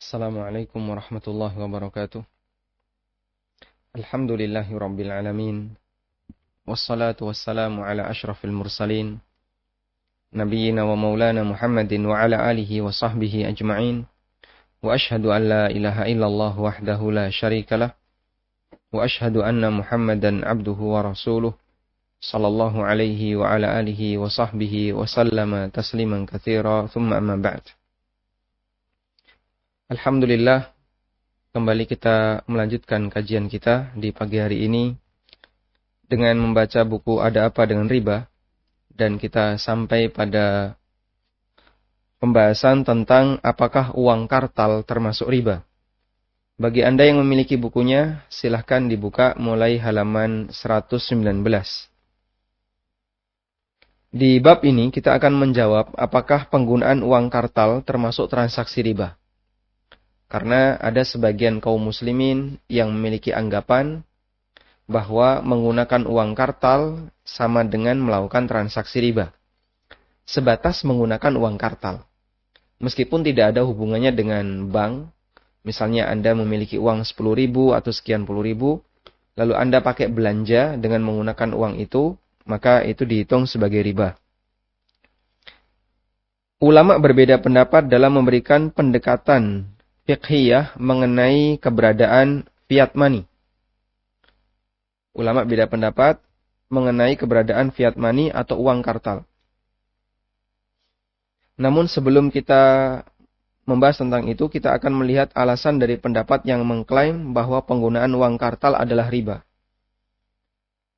Assalamualaikum warahmatullahi wabarakatuh. Alhamdulillahi rabbil alamin. Wassalatu wassalamu ala ashrafil mursalin. Nabiyyina wa maulana Muhammadin wa ala alihi wa sahbihi ajma'in. Wa ashhadu an la ilaha illallah wahdahu la syarikalah. Wa ashhadu anna Muhammadan abduhu wa rasuluh. Sallallahu alaihi wa ala alihi wa sahbihi wa sallama tasliman katsira. Thumma amma ba'd. Alhamdulillah, kembali kita melanjutkan kajian kita di pagi hari ini dengan membaca buku Ada Apa Dengan Riba, dan kita sampai pada pembahasan tentang apakah uang kartal termasuk riba. Bagi Anda yang memiliki bukunya, silahkan dibuka mulai halaman 119. Di bab ini kita akan menjawab apakah penggunaan uang kartal termasuk transaksi riba. Karena ada sebagian kaum muslimin yang memiliki anggapan bahwa menggunakan uang kartal sama dengan melakukan transaksi riba. Sebatas menggunakan uang kartal. Meskipun tidak ada hubungannya dengan bank, misalnya Anda memiliki uang 10.000 atau sekian puluh ribu, lalu Anda pakai belanja dengan menggunakan uang itu, maka itu dihitung sebagai riba. Ulama berbeda pendapat dalam memberikan pendekatan fiqhiyah mengenai keberadaan fiat money. Ulama beda pendapat mengenai keberadaan fiat money atau uang kartal. Namun sebelum kita membahas tentang itu, kita akan melihat alasan dari pendapat yang mengklaim bahwa penggunaan uang kartal adalah riba.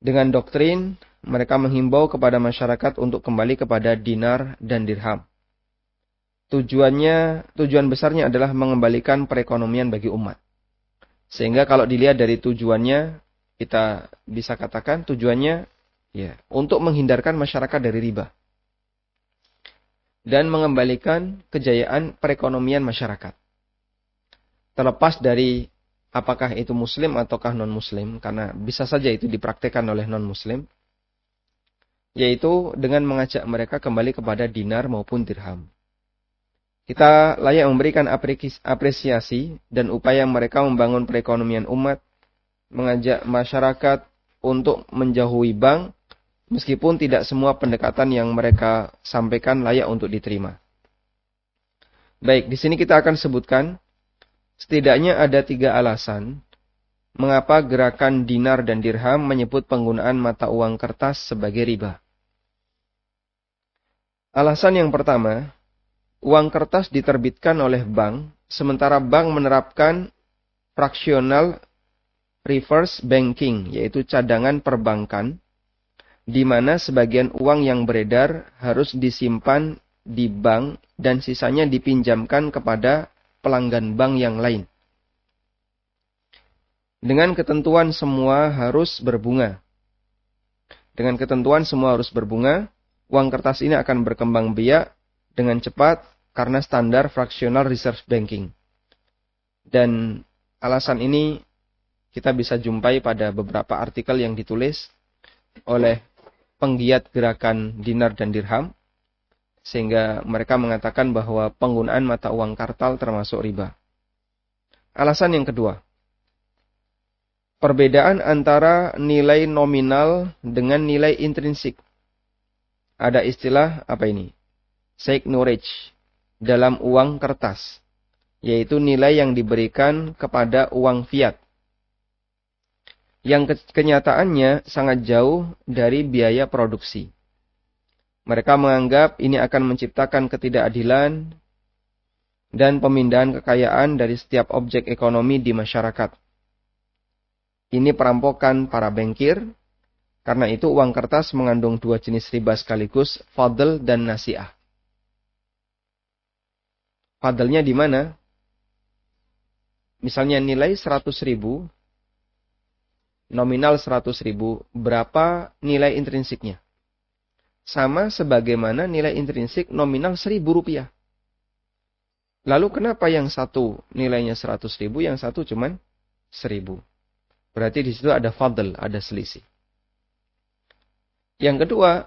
Dengan doktrin, mereka menghimbau kepada masyarakat untuk kembali kepada dinar dan dirham. Tujuan besarnya adalah mengembalikan perekonomian bagi umat. Sehingga kalau dilihat dari tujuannya, kita bisa katakan tujuannya untuk menghindarkan masyarakat dari riba. Dan mengembalikan kejayaan perekonomian masyarakat. Terlepas dari apakah itu muslim ataukah non-muslim, karena bisa saja itu dipraktikkan oleh non-muslim, yaitu dengan mengajak mereka kembali kepada dinar maupun dirham. Kita layak memberikan apresiasi dan upaya mereka membangun perekonomian umat, mengajak masyarakat untuk menjauhi bank, meskipun tidak semua pendekatan yang mereka sampaikan layak untuk diterima. Baik, di sini kita akan sebutkan setidaknya ada 3 alasan mengapa gerakan dinar dan dirham menyebut penggunaan mata uang kertas sebagai riba. Alasan yang pertama, uang kertas diterbitkan oleh bank, sementara bank menerapkan fractional reverse banking, yaitu cadangan perbankan, di mana sebagian uang yang beredar harus disimpan di bank dan sisanya dipinjamkan kepada pelanggan bank yang lain. Dengan ketentuan semua harus berbunga. Uang kertas ini akan berkembang biak dengan cepat karena standar fractional reserve banking. Dan alasan ini kita bisa jumpai pada beberapa artikel yang ditulis oleh penggiat gerakan dinar dan dirham, sehingga mereka mengatakan bahwa penggunaan mata uang kartal termasuk riba. Alasan yang kedua, perbedaan antara nilai nominal dengan nilai intrinsik. Ada istilah apa ini? Seigniorage dalam uang kertas, yaitu nilai yang diberikan kepada uang fiat, yang kenyataannya sangat jauh dari biaya produksi. Mereka menganggap ini akan menciptakan ketidakadilan dan pemindahan kekayaan dari setiap objek ekonomi di masyarakat. Ini perampokan para bankir, karena itu uang kertas mengandung 2 jenis riba sekaligus, fadl dan nasi'ah. Fadlnya di mana? Misalnya nilai 100.000, nominal 100.000, berapa nilai intrinsiknya? Sama sebagaimana nilai intrinsik nominal Rp1.000. Lalu kenapa yang satu nilainya 100.000, yang satu cuman 1.000? Berarti di situ ada fadl, ada selisih. Yang kedua,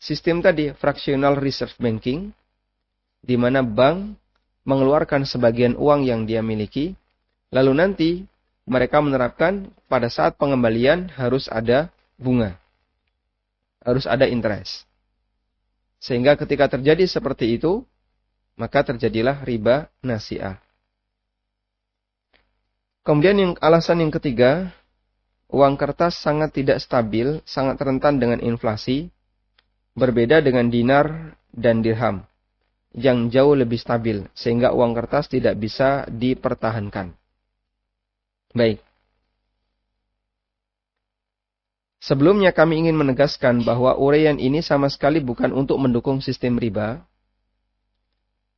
sistem tadi fractional reserve banking, di mana bank mengeluarkan sebagian uang yang dia miliki, lalu nanti mereka menerapkan pada saat pengembalian harus ada bunga, harus ada interest. Sehingga ketika terjadi seperti itu, maka terjadilah riba nasi'ah. Kemudian alasan yang ketiga, uang kertas sangat tidak stabil, sangat rentan dengan inflasi, berbeda dengan dinar dan dirham yang jauh lebih stabil, sehingga uang kertas tidak bisa dipertahankan. Baik. Sebelumnya kami ingin menegaskan bahwa uraian ini sama sekali bukan untuk mendukung sistem riba.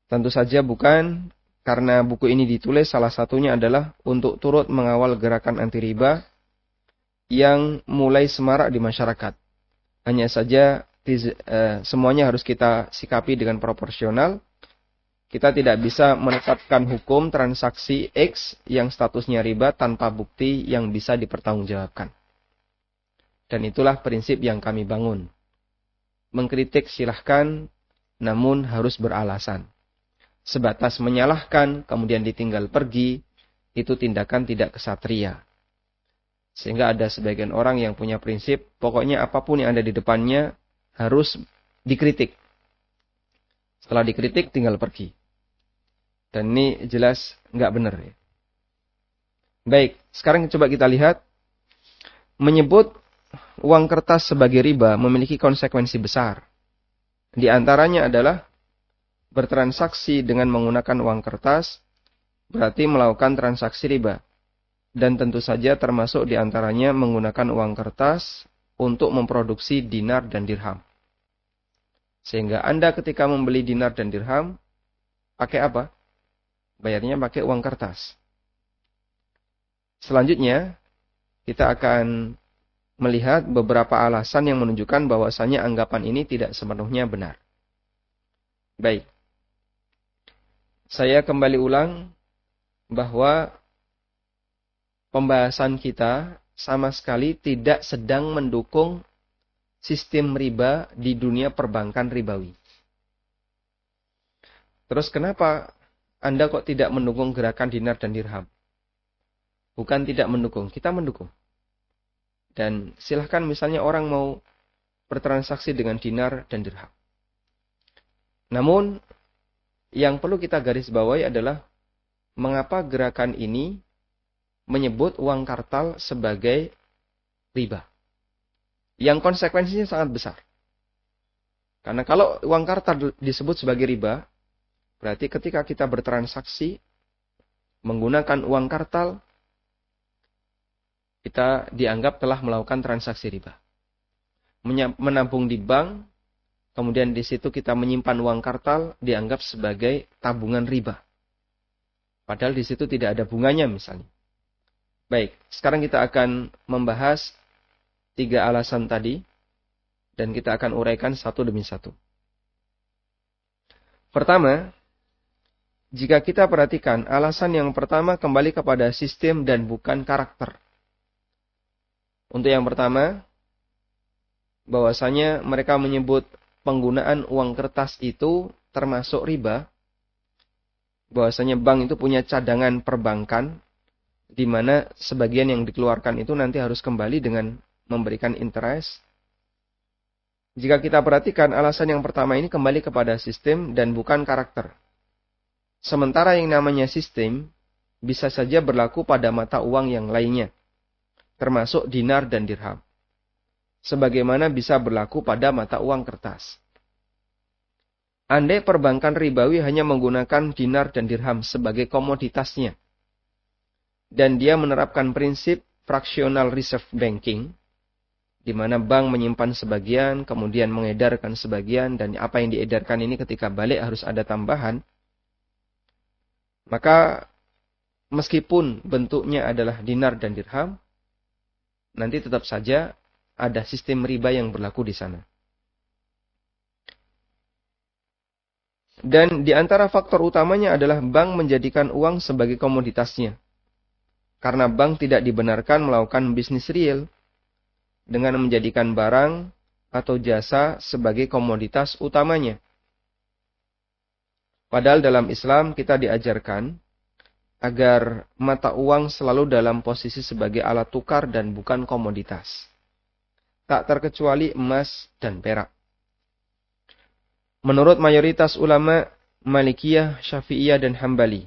Tentu saja bukan, karena buku ini ditulis salah satunya adalah untuk turut mengawal gerakan anti riba yang mulai semarak di masyarakat. Hanya saja semuanya harus kita sikapi dengan proporsional. Kita tidak bisa menetapkan hukum transaksi X yang statusnya riba tanpa bukti yang bisa dipertanggungjawabkan. Dan itulah prinsip yang kami bangun. Mengkritik silahkan, namun harus beralasan. Sebatas menyalahkan, kemudian ditinggal pergi, itu tindakan tidak kesatria. Sehingga ada sebagian orang yang punya prinsip, pokoknya apapun yang ada di depannya harus dikritik. Setelah dikritik, tinggal pergi. Dan ini jelas nggak benar. Ya. Baik, sekarang coba kita lihat. Menyebut uang kertas sebagai riba memiliki konsekuensi besar. Di antaranya adalah bertransaksi dengan menggunakan uang kertas, berarti melakukan transaksi riba. Dan tentu saja termasuk di antaranya menggunakan uang kertas untuk memproduksi dinar dan dirham. Sehingga Anda ketika membeli dinar dan dirham, pakai apa? Bayarnya pakai uang kertas. Selanjutnya, kita akan melihat beberapa alasan yang menunjukkan bahwasannya anggapan ini tidak sepenuhnya benar. Baik. Saya kembali ulang bahwa pembahasan kita sama sekali tidak sedang mendukung sistem riba di dunia perbankan ribawi. Terus kenapa Anda kok tidak mendukung gerakan dinar dan dirham? Bukan tidak mendukung, kita mendukung. Dan silahkan misalnya orang mau bertransaksi dengan dinar dan dirham. Namun, yang perlu kita garis bawahi adalah mengapa gerakan ini menyebut uang kartal sebagai riba. Yang konsekuensinya sangat besar. Karena kalau uang kartal disebut sebagai riba, berarti ketika kita bertransaksi menggunakan uang kartal, kita dianggap telah melakukan transaksi riba. Menabung di bank, kemudian di situ kita menyimpan uang kartal, dianggap sebagai tabungan riba. Padahal di situ tidak ada bunganya misalnya. Baik, sekarang kita akan membahas 3 alasan tadi, dan kita akan uraikan satu demi satu. Pertama, jika kita perhatikan, alasan yang pertama kembali kepada sistem dan bukan karakter. Untuk yang pertama, bahwasanya mereka menyebut penggunaan uang kertas itu termasuk riba. Bahwasanya bank itu punya cadangan perbankan, di mana sebagian yang dikeluarkan itu nanti harus kembali dengan memberikan interest. Jika kita perhatikan, alasan yang pertama ini kembali kepada sistem dan bukan karakter. Sementara yang namanya sistem bisa saja berlaku pada mata uang yang lainnya, termasuk dinar dan dirham. Sebagaimana bisa berlaku pada mata uang kertas. Andai perbankan ribawi hanya menggunakan dinar dan dirham sebagai komoditasnya, dan dia menerapkan prinsip fractional reserve banking, di mana bank menyimpan sebagian, kemudian mengedarkan sebagian, dan apa yang diedarkan ini ketika balik harus ada tambahan, maka meskipun bentuknya adalah dinar dan dirham, nanti tetap saja ada sistem riba yang berlaku di sana. Dan di antara faktor utamanya adalah bank menjadikan uang sebagai komoditasnya. Karena bank tidak dibenarkan melakukan bisnis real dengan menjadikan barang atau jasa sebagai komoditas utamanya. Padahal dalam Islam kita diajarkan agar mata uang selalu dalam posisi sebagai alat tukar dan bukan komoditas. Tak terkecuali emas dan perak. Menurut mayoritas ulama Malikiyah, Syafi'iyah, dan Hambali,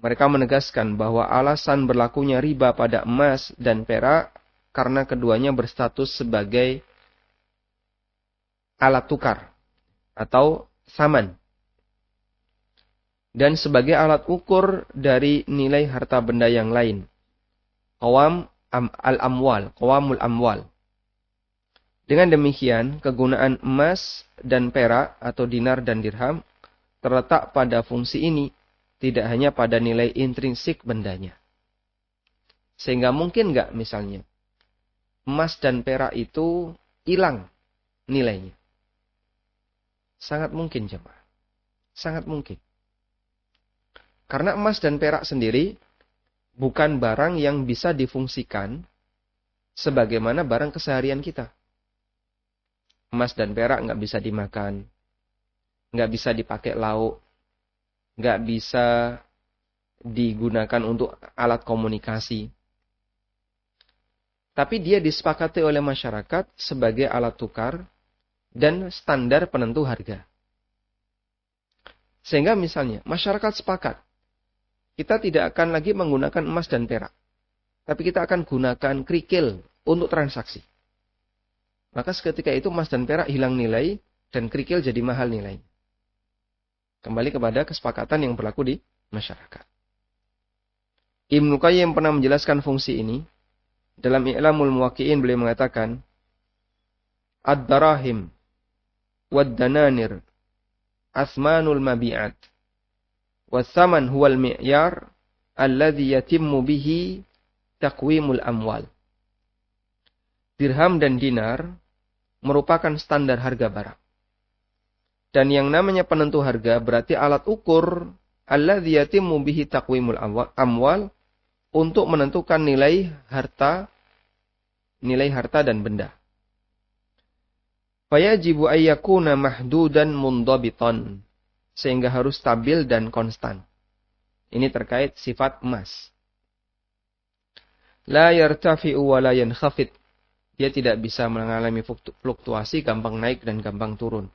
mereka menegaskan bahwa alasan berlakunya riba pada emas dan perak karena keduanya berstatus sebagai alat tukar atau saman. Dan sebagai alat ukur dari nilai harta benda yang lain. Qawamul amwal. Dengan demikian, kegunaan emas dan perak atau dinar dan dirham terletak pada fungsi ini, tidak hanya pada nilai intrinsik bendanya. Sehingga mungkin nggak misalnya, emas dan perak itu hilang nilainya. Sangat mungkin, jemaah. Sangat mungkin. Karena emas dan perak sendiri bukan barang yang bisa difungsikan sebagaimana barang keseharian kita. Emas dan perak nggak bisa dimakan, nggak bisa dipakai lauk, nggak bisa digunakan untuk alat komunikasi. Tapi dia disepakati oleh masyarakat sebagai alat tukar dan standar penentu harga. Sehingga misalnya masyarakat sepakat, kita tidak akan lagi menggunakan emas dan perak. Tapi kita akan gunakan kerikil untuk transaksi. Maka seketika itu emas dan perak hilang nilai dan kerikil jadi mahal nilainya. Kembali kepada kesepakatan yang berlaku di masyarakat. Ibnu Qayyim pernah menjelaskan fungsi ini. Dalam I'lamul Muwaqqi'in beliau mengatakan, Ad-darahim wad-dananir asmanul mabi'at. Wasaman huwal mi'yar alladhi yatimmu bihi taqwimul amwal. Dirham dan dinar merupakan standar harga barang. Dan yang namanya penentu harga berarti alat ukur alladhi yatimmu bihi taqwimul amwal untuk menentukan nilai harta dan benda. Fayajibu ayyakuna mahdudan mundabitan. Sehingga harus stabil dan konstan. Ini terkait sifat emas. La yartafi'u wa la yankhafid. Dia tidak bisa mengalami fluktuasi, gampang naik dan gampang turun.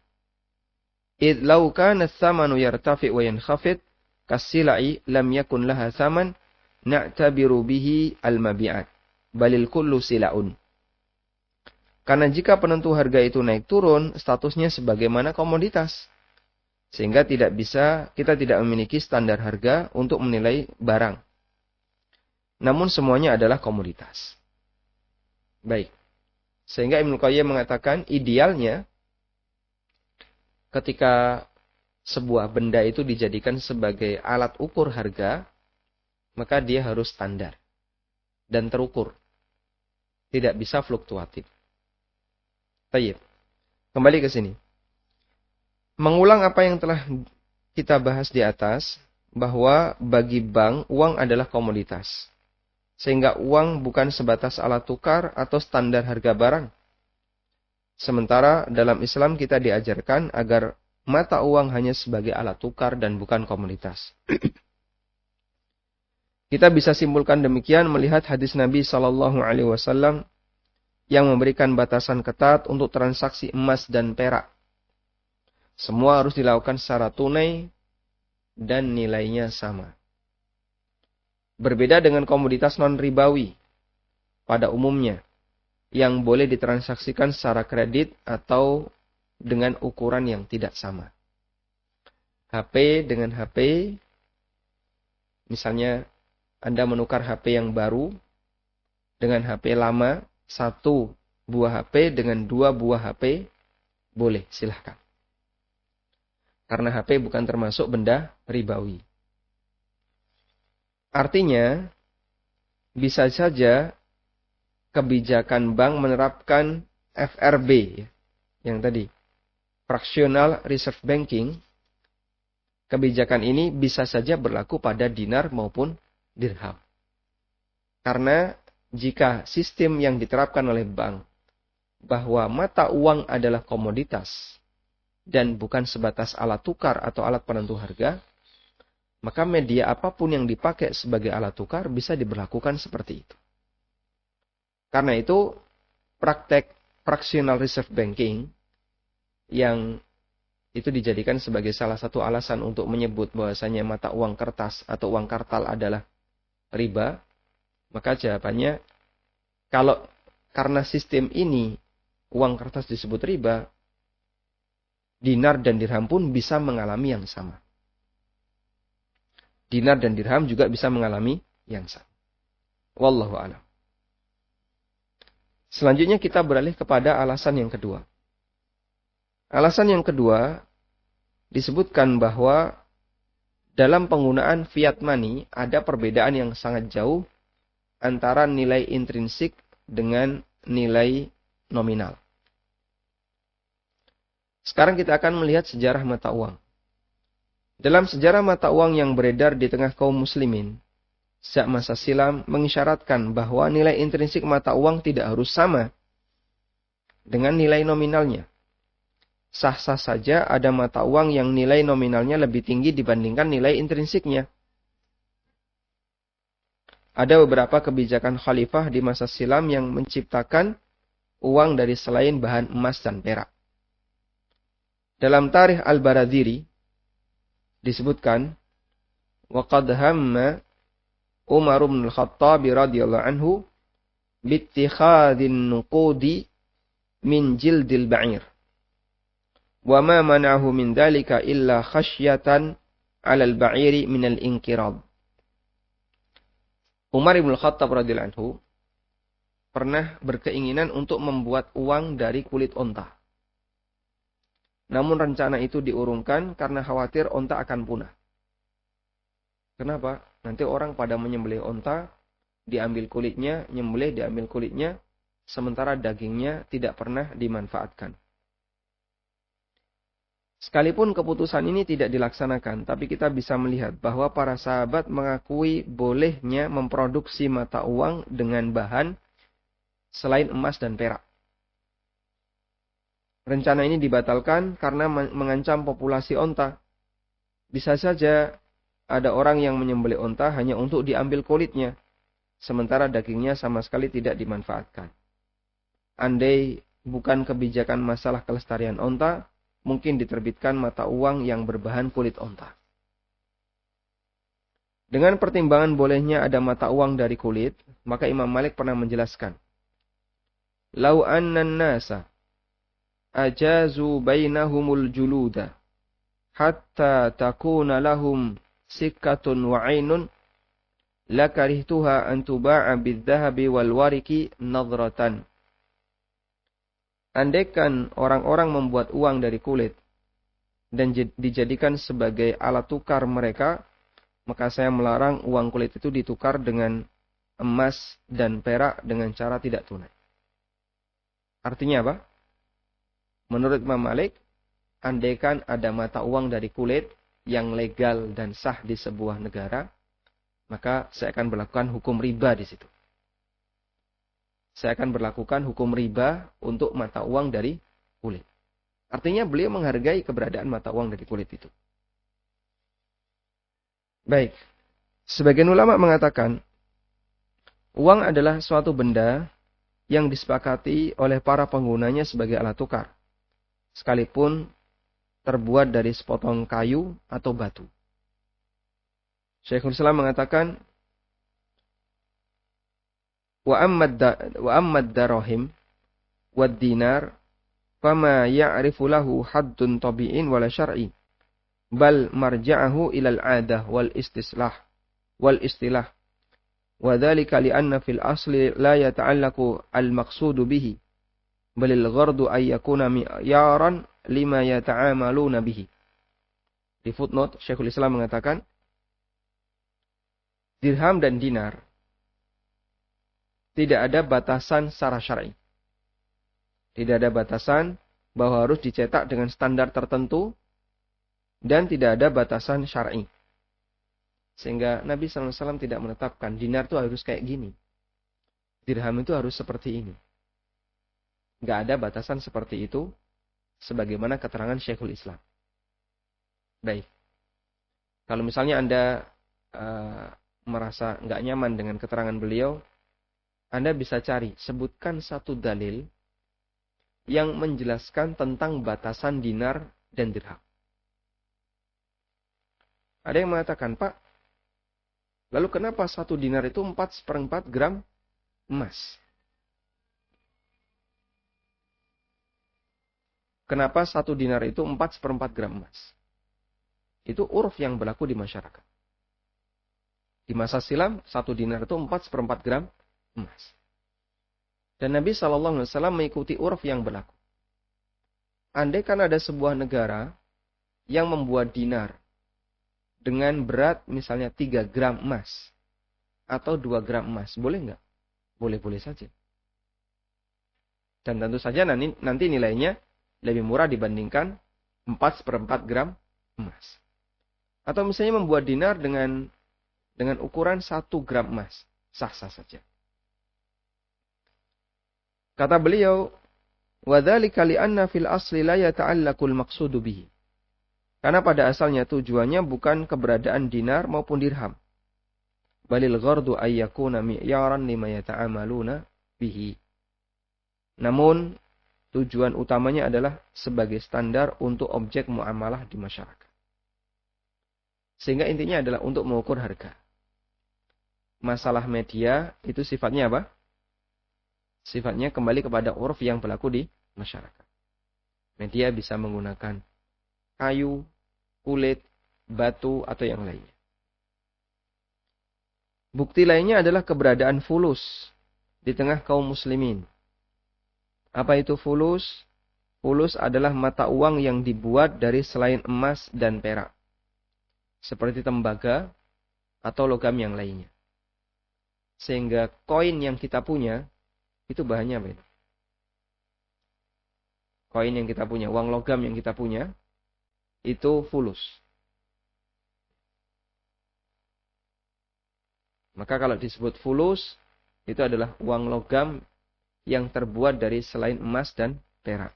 Idh law kana thamanu yartafi' wa yankhafid kas-sila'i lam yakun laha thaman na'tabiru bihi al-mabi'at. Balil kullu sila'un. Karena jika penentu harga itu naik turun, statusnya sebagaimana komoditas. Sehingga kita tidak memiliki standar harga untuk menilai barang. Namun semuanya adalah komoditas. Baik. Sehingga Ibnu Qayyim mengatakan idealnya ketika sebuah benda itu dijadikan sebagai alat ukur harga, maka dia harus standar dan terukur. Tidak bisa fluktuatif. Baik. Kembali ke sini. Mengulang apa yang telah kita bahas di atas, bahwa bagi bank, uang adalah komoditas. Sehingga uang bukan sebatas alat tukar atau standar harga barang. Sementara dalam Islam kita diajarkan agar mata uang hanya sebagai alat tukar dan bukan komoditas. Kita bisa simpulkan demikian melihat hadis Nabi SAW yang memberikan batasan ketat untuk transaksi emas dan perak. Semua harus dilakukan secara tunai dan nilainya sama. Berbeda dengan komoditas non-ribawi pada umumnya yang boleh ditransaksikan secara kredit atau dengan ukuran yang tidak sama. HP dengan HP, misalnya Anda menukar HP yang baru dengan HP lama, 1 buah HP dengan 2 buah HP, boleh, silahkan. Karena HP bukan termasuk benda ribawi. Artinya, bisa saja kebijakan bank menerapkan FRB, yang tadi, Fractional Reserve Banking. Kebijakan ini bisa saja berlaku pada dinar maupun dirham. Karena jika sistem yang diterapkan oleh bank, bahwa mata uang adalah komoditas, dan bukan sebatas alat tukar atau alat penentu harga, maka media apapun yang dipakai sebagai alat tukar bisa diberlakukan seperti itu. Karena itu, praktek fractional reserve banking yang itu dijadikan sebagai salah satu alasan untuk menyebut bahwasanya mata uang kertas atau uang kartal adalah riba, maka jawabannya, kalau karena sistem ini uang kertas disebut riba, dinar dan dirham pun bisa mengalami yang sama. Dinar dan dirham juga bisa mengalami yang sama. Wallahu a'lam. Selanjutnya kita beralih kepada alasan yang kedua. Alasan yang kedua disebutkan bahwa dalam penggunaan fiat money ada perbedaan yang sangat jauh antara nilai intrinsik dengan nilai nominal. Sekarang kita akan melihat sejarah mata uang. Dalam sejarah mata uang yang beredar di tengah kaum muslimin, sejak masa silam mengisyaratkan bahwa nilai intrinsik mata uang tidak harus sama dengan nilai nominalnya. Sah-sah saja ada mata uang yang nilai nominalnya lebih tinggi dibandingkan nilai intrinsiknya. Ada beberapa kebijakan khalifah di masa silam yang menciptakan uang dari selain bahan emas dan perak. Dalam Tarikh Al-Baradhiri disebutkan, وَقَدْ هَمَّ Umar bin Al-Khattab radhiyallahu anhu bittikhadhin nuqudi min jildil ba'ir. Wa ma mana'ahu min dhalika illa khasyatan 'ala al-ba'iri min al-inqirad. Umar bin Al-Khattab radhiyallahu anhu pernah berkeinginan untuk membuat uang dari kulit onta. Namun rencana itu diurungkan karena khawatir onta akan punah. Kenapa? Nanti orang pada menyembelih onta, diambil kulitnya, nyembelih diambil kulitnya, sementara dagingnya tidak pernah dimanfaatkan. Sekalipun keputusan ini tidak dilaksanakan, tapi kita bisa melihat bahwa para sahabat mengakui bolehnya memproduksi mata uang dengan bahan selain emas dan perak. Rencana ini dibatalkan karena mengancam populasi onta. Bisa saja ada orang yang menyembelih onta hanya untuk diambil kulitnya, sementara dagingnya sama sekali tidak dimanfaatkan. Andai bukan kebijakan masalah kelestarian onta, mungkin diterbitkan mata uang yang berbahan kulit onta. Dengan pertimbangan bolehnya ada mata uang dari kulit, maka Imam Malik pernah menjelaskan, "Lau annan nasa ajazu bainahumul juluda hatta takuna lahum sikkatun wa 'ainun lakarihtuha an tuba'a bidh-dhahabi wal wariki nadratan." Andaikan orang-orang membuat uang dari kulit dan dijadikan sebagai alat tukar mereka, maka saya melarang uang kulit itu ditukar dengan emas dan perak dengan cara tidak tunai. Artinya apa? Menurut Imam Malik, andaikan ada mata uang dari kulit yang legal dan sah di sebuah negara, maka saya akan berlakukan hukum riba di situ. Saya akan berlakukan hukum riba untuk mata uang dari kulit. Artinya beliau menghargai keberadaan mata uang dari kulit itu. Baik. Sebagian ulama mengatakan, uang adalah suatu benda yang disepakati oleh para penggunanya sebagai alat tukar, sekalipun terbuat dari sepotong kayu atau batu. Syekhul Islam mengatakan, Wa ammad darahim wad dinar fama ya'rifu lahu haddun tabi'in wala syar'i bal marja'ahu ilal 'adah wal istilah wa dhalika li'anna fil asli la yata'allaqu al maqsudu bihi balil ghardu ay yakuna mi'yaran lima yata'amaluna bihi. Di footnote Syekhul Islam mengatakan, dirham dan dinar tidak ada batasan secara syar'i. Tidak ada batasan bahwa harus dicetak dengan standar tertentu dan tidak ada batasan syar'i. Sehingga Nabi SAW tidak menetapkan dinar itu harus kayak gini. Dirham itu harus seperti ini. Nggak ada batasan seperti itu sebagaimana keterangan Syekhul Islam. Baik. Kalau misalnya Anda merasa nggak nyaman dengan keterangan beliau, Anda bisa cari, sebutkan satu dalil yang menjelaskan tentang batasan dinar dan dirham. Ada yang mengatakan, Pak, lalu kenapa satu dinar itu 4/4 gram emas? Kenapa satu dinar itu 4/4 gram emas? Itu uruf yang berlaku di masyarakat. Di masa silam, satu dinar itu 4/4 gram emas. Dan Nabi SAW mengikuti uruf yang berlaku. Andai kan ada sebuah negara yang membuat dinar dengan berat misalnya 3 gram emas atau 2 gram emas, boleh nggak? Boleh-boleh saja. Dan tentu saja nanti nilainya lebih murah dibandingkan 4/4 gram emas. Atau misalnya membuat dinar dengan ukuran 1 gram emas. Sah-sah saja. Kata beliau, وَذَلِكَ لِأَنَّ فِي الْأَصْلِ لَا يَتَعَلَّقُ الْمَقْصُودُ بِهِ. Karena pada asalnya tujuannya bukan keberadaan dinar maupun dirham. Balil ghardu ayyakuna mi'yaran lima yata'amaluna bihi. Namun, tujuan utamanya adalah sebagai standar untuk objek muamalah di masyarakat. Sehingga intinya adalah untuk mengukur harga. Masalah media itu sifatnya apa? Sifatnya kembali kepada uruf yang berlaku di masyarakat. Media bisa menggunakan kayu, kulit, batu, atau yang lainnya. Bukti lainnya adalah keberadaan fulus di tengah kaum muslimin. Apa itu fulus? Fulus adalah mata uang yang dibuat dari selain emas dan perak. Seperti tembaga atau logam yang lainnya. Sehingga koin yang kita punya, itu bahannya apa itu? Koin yang kita punya, uang logam yang kita punya, itu fulus. Maka kalau disebut fulus, itu adalah uang logam yang terbuat dari selain emas dan perak.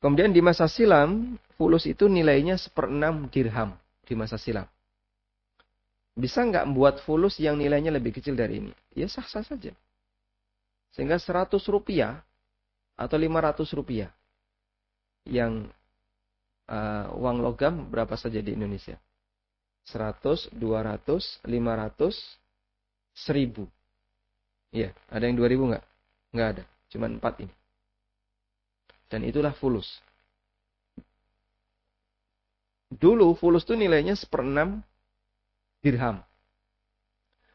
Kemudian di masa silam, fulus itu nilainya 1/6 dirham di masa silam. Bisa nggak membuat fulus yang nilainya lebih kecil dari ini? Ya sah-sah saja. Sehingga 100 rupiah atau 500 rupiah yang uang logam berapa saja di Indonesia? 100, 200, 500, 1000. Iya, ada yang 2000 nggak? Nggak ada, cuma 4 ini. Dan itulah fulus. Dulu fulus itu nilainya 1/6 dirham.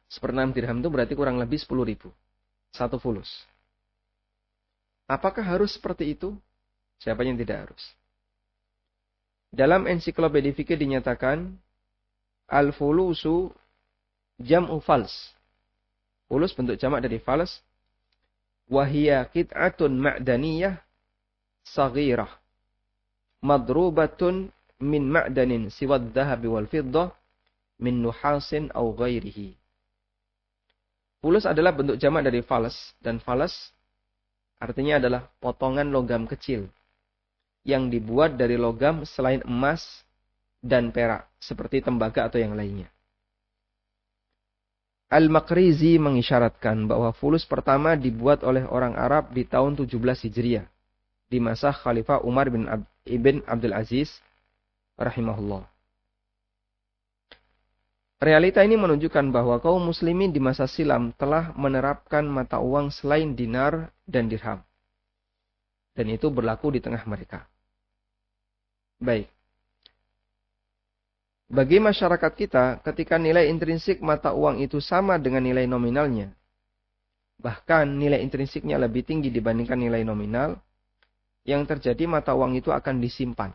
1/6 dirham itu berarti kurang lebih 10.000. Satu fulus. Apakah harus seperti itu? Siapa yang tidak harus? Dalam ensiklopedia fikih dinyatakan al-fulusu jam'u fals. Fulus bentuk jamak dari fals. Wahia qit'atun ma'daniyah saghirah. Madrubatun min ma'danin siwad dhahabi wal fiddah min nuhasin au ghairihi. Fulus adalah bentuk jamak dari fals. Dan fals artinya adalah potongan logam kecil yang dibuat dari logam selain emas dan perak, seperti tembaga atau yang lainnya. Al-Maqrizi mengisyaratkan bahwa fulus pertama dibuat oleh orang Arab di tahun 17 Hijriah, di masa Khalifah Umar ibn Abdul Aziz rahimahullah. Realita ini menunjukkan bahwa kaum muslimin di masa silam telah menerapkan mata uang selain dinar dan dirham. Dan itu berlaku di tengah mereka. Baik. Bagi masyarakat kita, ketika nilai intrinsik mata uang itu sama dengan nilai nominalnya, bahkan nilai intrinsiknya lebih tinggi dibandingkan nilai nominal, yang terjadi mata uang itu akan disimpan.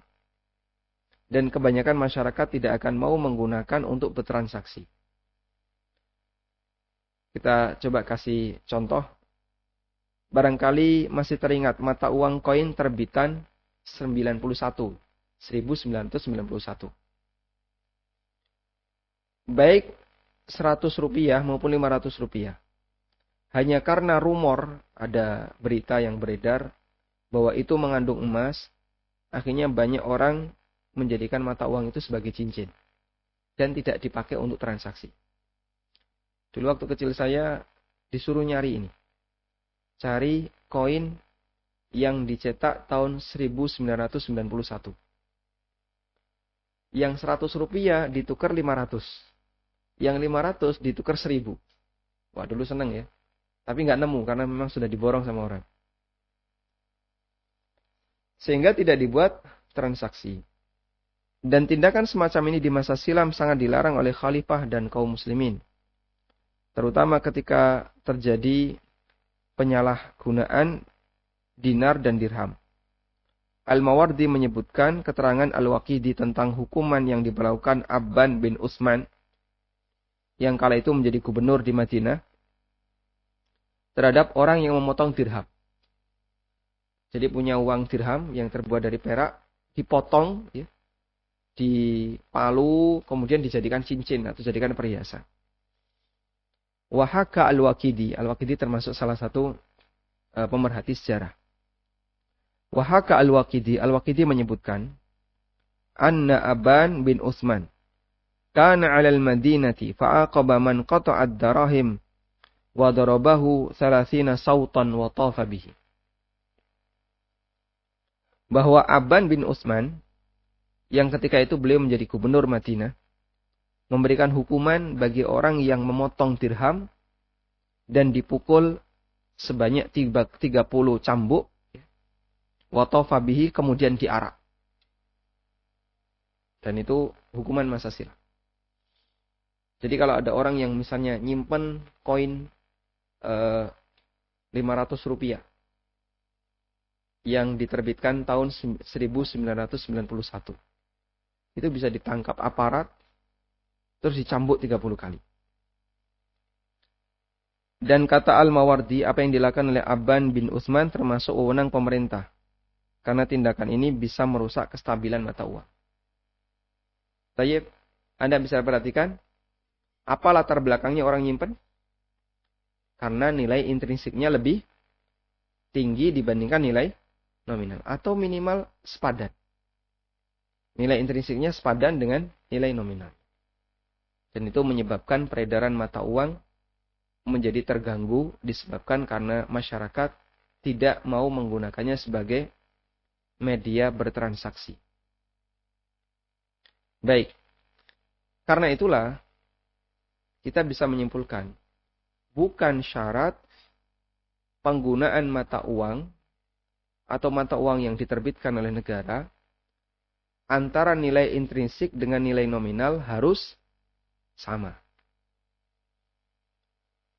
Dan kebanyakan masyarakat tidak akan mau menggunakan untuk bertransaksi. Kita coba kasih contoh. Barangkali masih teringat mata uang koin terbitan 1991. Baik 100 rupiah maupun 500 rupiah. Hanya karena rumor ada berita yang beredar bahwa itu mengandung emas, akhirnya banyak orang menjadikan mata uang itu sebagai cincin dan tidak dipakai untuk transaksi. Dulu waktu kecil saya disuruh nyari ini. Cari koin yang dicetak tahun 1991. Yang 100 rupiah ditukar 500. Yang 500 ditukar 1000. Wah, dulu seneng ya. Tapi nggak nemu karena memang sudah diborong sama orang. Sehingga tidak dibuat transaksi. Dan tindakan semacam ini di masa silam sangat dilarang oleh khalifah dan kaum muslimin. Terutama ketika terjadi penyalahgunaan dinar dan dirham. Al-Mawardi menyebutkan keterangan Al-Waqidi tentang hukuman yang diberlakukan Abban bin Utsman yang kala itu menjadi gubernur di Madinah terhadap orang yang memotong dirham. Jadi punya uang dirham yang terbuat dari perak, dipotong, ya, dipalu, kemudian dijadikan cincin atau dijadikan perhiasan. Wahaka Al-Waqidi. Al-Waqidi termasuk salah satu pemerhati sejarah. Wahaka Al-Waqidi. Al-Waqidi menyebutkan, Anna Aban bin Utsman kana 'alal Madinati fa'aqaba man qata'ad darahim wa darabahu 30 sautan wa tafa bihi. Bahwa Aban bin Utsman yang ketika itu beliau menjadi gubernur Madinah memberikan hukuman bagi orang yang memotong dirham dan dipukul sebanyak 30 cambuk wa tafa bihi, kemudian diarak. Dan itu hukuman masa silam. Jadi kalau ada orang yang misalnya nyimpen koin 500 rupiah yang diterbitkan tahun 1991. Itu bisa ditangkap aparat, terus dicambuk 30 kali. Dan kata Al-Mawardi, apa yang dilakukan oleh Abban bin Utsman termasuk wewenang pemerintah. Karena tindakan ini bisa merusak kestabilan mata uang. Tayyib, Anda bisa perhatikan, apa latar belakangnya orang nyimpen? Karena nilai intrinsiknya lebih tinggi dibandingkan nilai nominal. Atau minimal sepadan. Nilai intrinsiknya sepadan dengan nilai nominal. Dan itu menyebabkan peredaran mata uang menjadi terganggu disebabkan karena masyarakat tidak mau menggunakannya sebagai media bertransaksi. Baik. Karena itulah kita bisa menyimpulkan bukan syarat penggunaan mata uang atau mata uang yang diterbitkan oleh negara antara nilai intrinsik dengan nilai nominal harus sama.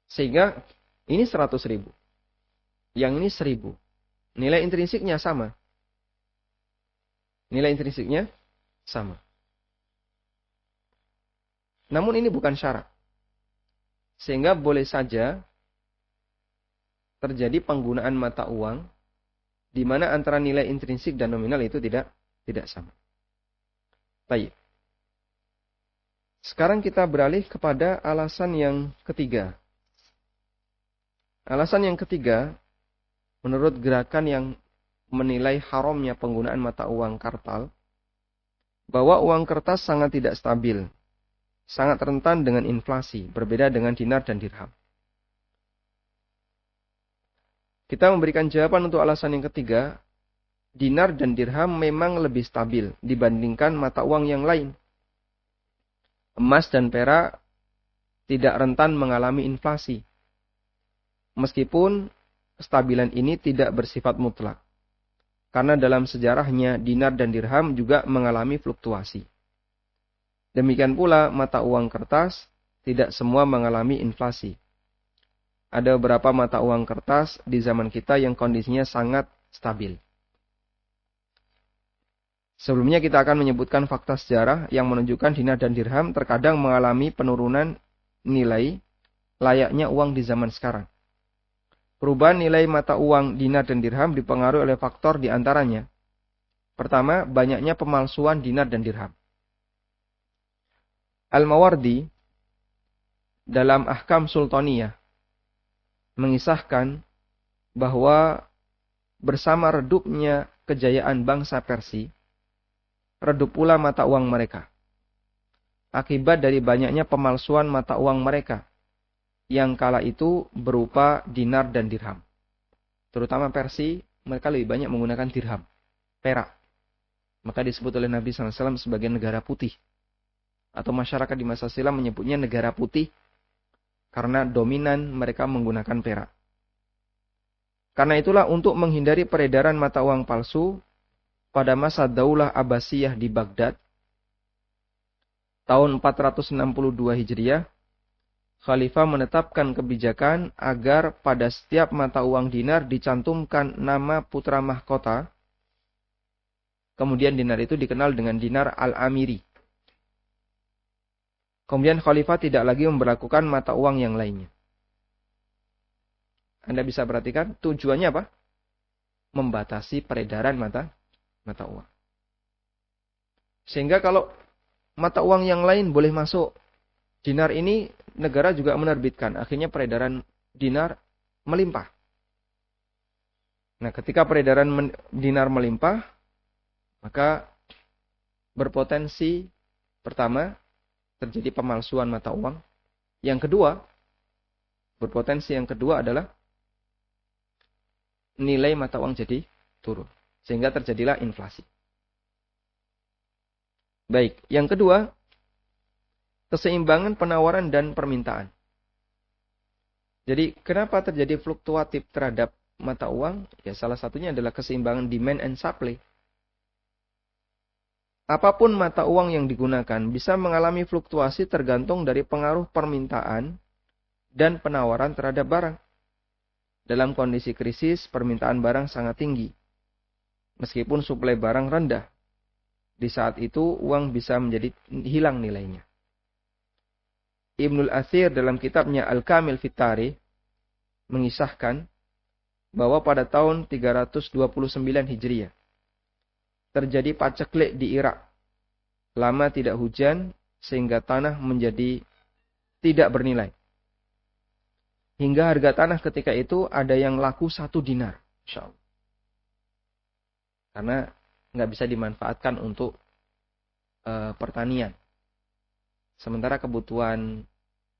Sehingga ini 100.000. Yang ini 1.000. Nilai intrinsiknya sama. Nilai intrinsiknya sama. Namun ini bukan syarat. Sehingga boleh saja terjadi penggunaan mata uang di mana antara nilai intrinsik dan nominal itu tidak sama. Baik. Sekarang kita beralih kepada alasan yang ketiga. Alasan yang ketiga, menurut gerakan yang menilai haramnya penggunaan mata uang kartal, bahwa uang kertas sangat tidak stabil, sangat rentan dengan inflasi, berbeda dengan dinar dan dirham. Kita memberikan jawaban untuk alasan yang ketiga, dinar dan dirham memang lebih stabil dibandingkan mata uang yang lain. Emas dan perak tidak rentan mengalami inflasi. Meskipun kestabilan ini tidak bersifat mutlak. Karena dalam sejarahnya dinar dan dirham juga mengalami fluktuasi. Demikian pula mata uang kertas tidak semua mengalami inflasi. Ada beberapa mata uang kertas di zaman kita yang kondisinya sangat stabil. Sebelumnya kita akan menyebutkan fakta sejarah yang menunjukkan dinar dan dirham terkadang mengalami penurunan nilai layaknya uang di zaman sekarang. Perubahan nilai mata uang dinar dan dirham dipengaruhi oleh faktor di antaranya. Pertama, banyaknya pemalsuan dinar dan dirham. Al-Mawardi dalam Ahkam Sultaniyah mengisahkan bahwa bersama redupnya kejayaan bangsa Persia, redup pula mata uang mereka. Akibat dari banyaknya pemalsuan mata uang mereka, yang kala itu berupa dinar dan dirham. Terutama Persia, mereka lebih banyak menggunakan dirham, perak. Maka disebut oleh Nabi SAW sebagai negara putih. Atau masyarakat di masa silam menyebutnya negara putih, karena dominan mereka menggunakan perak. Karena itulah untuk menghindari peredaran mata uang palsu, pada masa Daulah Abbasiyah di Baghdad, tahun 462 Hijriah, Khalifah menetapkan kebijakan agar pada setiap mata uang dinar dicantumkan nama putra mahkota. Kemudian dinar itu dikenal dengan dinar Al-Amiri. Kemudian Khalifah tidak lagi memberlakukan mata uang yang lainnya. Anda bisa perhatikan tujuannya apa? Membatasi peredaran mata uang. Sehingga kalau mata uang yang lain boleh masuk, dinar ini negara juga menerbitkan. Akhirnya peredaran dinar melimpah. Nah, ketika peredaran dinar melimpah, maka berpotensi pertama terjadi pemalsuan mata uang. Yang kedua, berpotensi yang kedua adalah nilai mata uang jadi turun. Sehingga terjadilah inflasi. Baik, yang kedua, keseimbangan penawaran dan permintaan. Jadi, kenapa terjadi fluktuatif terhadap mata uang? Ya, salah satunya adalah keseimbangan demand and supply. Apapun mata uang yang digunakan bisa mengalami fluktuasi tergantung dari pengaruh permintaan dan penawaran terhadap barang. Dalam kondisi krisis, permintaan barang sangat tinggi. Meskipun suplai barang rendah. Di saat itu, uang bisa menjadi hilang nilainya. Ibnul Athir dalam kitabnya Al-Kamil Fit Tarikh mengisahkan bahwa pada tahun 329 Hijriah terjadi paceklik di Irak. Lama tidak hujan sehingga tanah menjadi tidak bernilai. Hingga harga tanah ketika itu ada yang laku 1 dinar. Insya Allah. Karena nggak bisa dimanfaatkan untuk pertanian. Sementara kebutuhan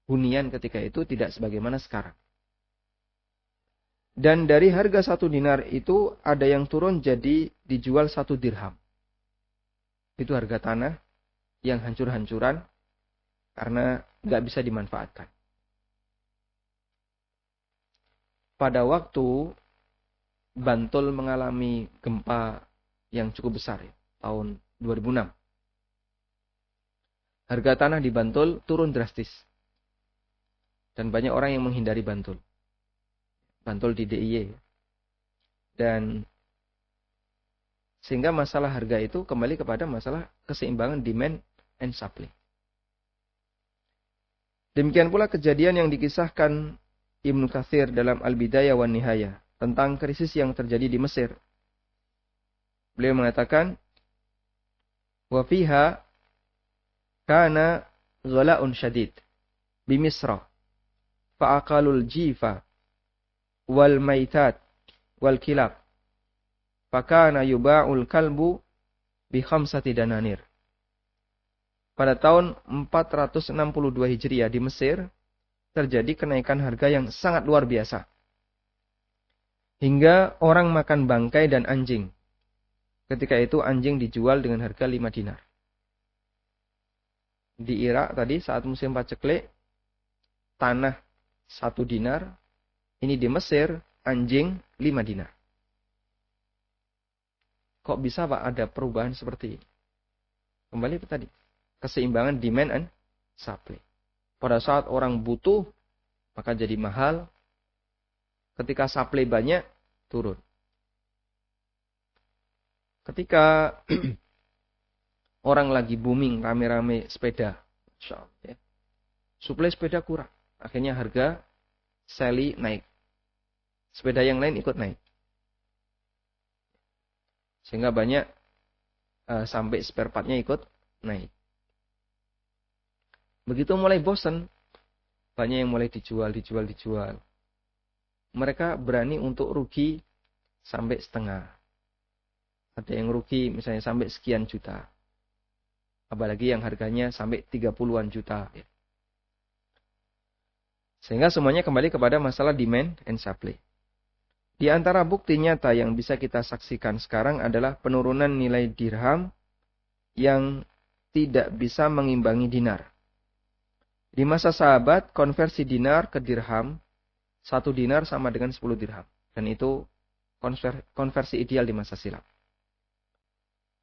hunian ketika itu tidak sebagaimana sekarang. Dan dari harga 1 dinar itu ada yang turun jadi dijual 1 dirham. Itu harga tanah yang hancur-hancuran karena nggak bisa dimanfaatkan. Pada waktu Bantul mengalami gempa yang cukup besar ya, tahun 2006. Harga tanah di Bantul turun drastis. Dan banyak orang yang menghindari Bantul. Bantul di DIY. Dan sehingga masalah harga itu kembali kepada masalah keseimbangan demand and supply. Demikian pula kejadian yang dikisahkan Ibnu Katsir dalam Al-Bidayah wan Nihayah tentang krisis yang terjadi di Mesir. Beliau mengatakan, wa fiha kana ghala'un syadid bi Misra fa aqalul jifa wal maitat wal kilab fa kana yuba'ul kalbu bi 5 dananir. Pada tahun 462 Hijriah di Mesir terjadi kenaikan harga yang sangat luar biasa. Hingga orang makan bangkai dan anjing. Ketika itu anjing dijual dengan harga 5 dinar. Di Irak tadi saat musim paceklik, tanah 1 dinar. Ini di Mesir, anjing 5 dinar. Kok bisa Pak ada perubahan seperti ini? Kembali ke tadi. Keseimbangan demand and supply. Pada saat orang butuh, maka jadi mahal. Ketika supply banyak, turun. Ketika orang lagi booming, rame-rame sepeda, ya, suplai sepeda kurang. Akhirnya harga seli naik. Sepeda yang lain ikut naik. Sehingga banyak sampai spare partnya ikut naik. Begitu mulai bosan, banyak yang mulai dijual. mereka berani untuk rugi sampai setengah. Ada yang rugi misalnya sampai sekian juta. Apalagi yang harganya sampai 30-an juta. Sehingga semuanya kembali kepada masalah demand and supply. Di antara bukti nyata yang bisa kita saksikan sekarang adalah penurunan nilai dirham yang tidak bisa mengimbangi dinar. Di masa sahabat, konversi dinar ke dirham, 1 dinar sama dengan 10 dirham. Dan itu konversi ideal di masa silam.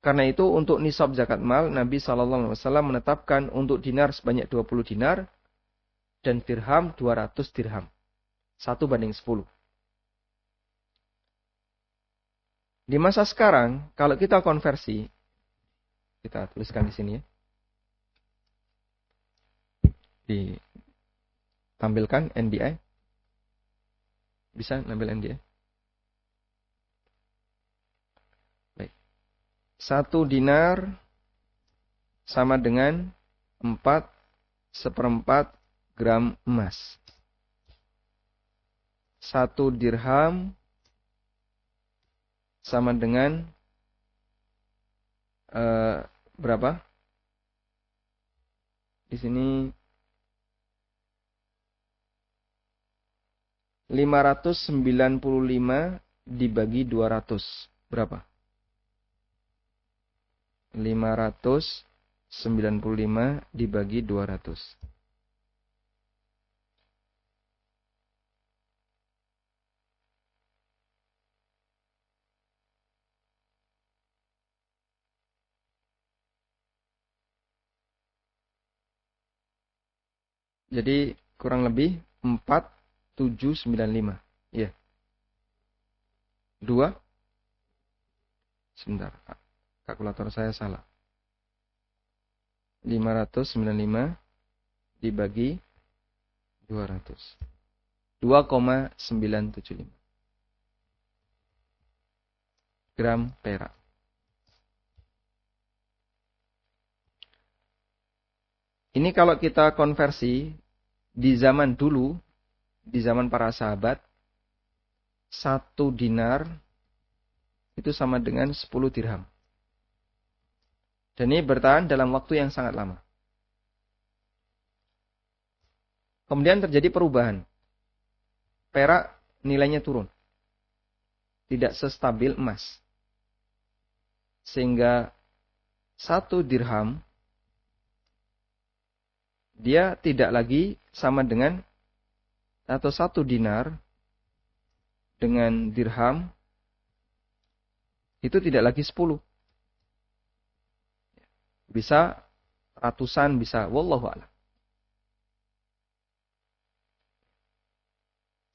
Karena itu untuk nisab zakat mal, Nabi SAW menetapkan untuk dinar sebanyak 20 dinar dan dirham 200 dirham. 1:10. Di masa sekarang, kalau kita konversi, kita tuliskan di sini ya. Ditampilkan NDI. Bisa ambil NDI. Baik. 1 dinar sama dengan 4/4 gram emas. 1 dirham sama dengan berapa? Di sini 595 dibagi 200. Berapa? 595 dibagi 200. Jadi kurang lebih 4795. Ya. 2. Sebentar. Kalkulator saya salah. 595 dibagi 200. 2,975 gram perak. Ini kalau kita konversi di zaman dulu, di zaman para sahabat, 1 dinar itu sama dengan 10 dirham. Dan ini bertahan dalam waktu yang sangat lama. Kemudian terjadi perubahan. Perak nilainya turun. Tidak sestabil emas. Sehingga 1 dirham dia tidak lagi sama dengan atau 1 dinar dengan dirham itu tidak lagi 10. Bisa ratusan, bisa wallahu a'lam.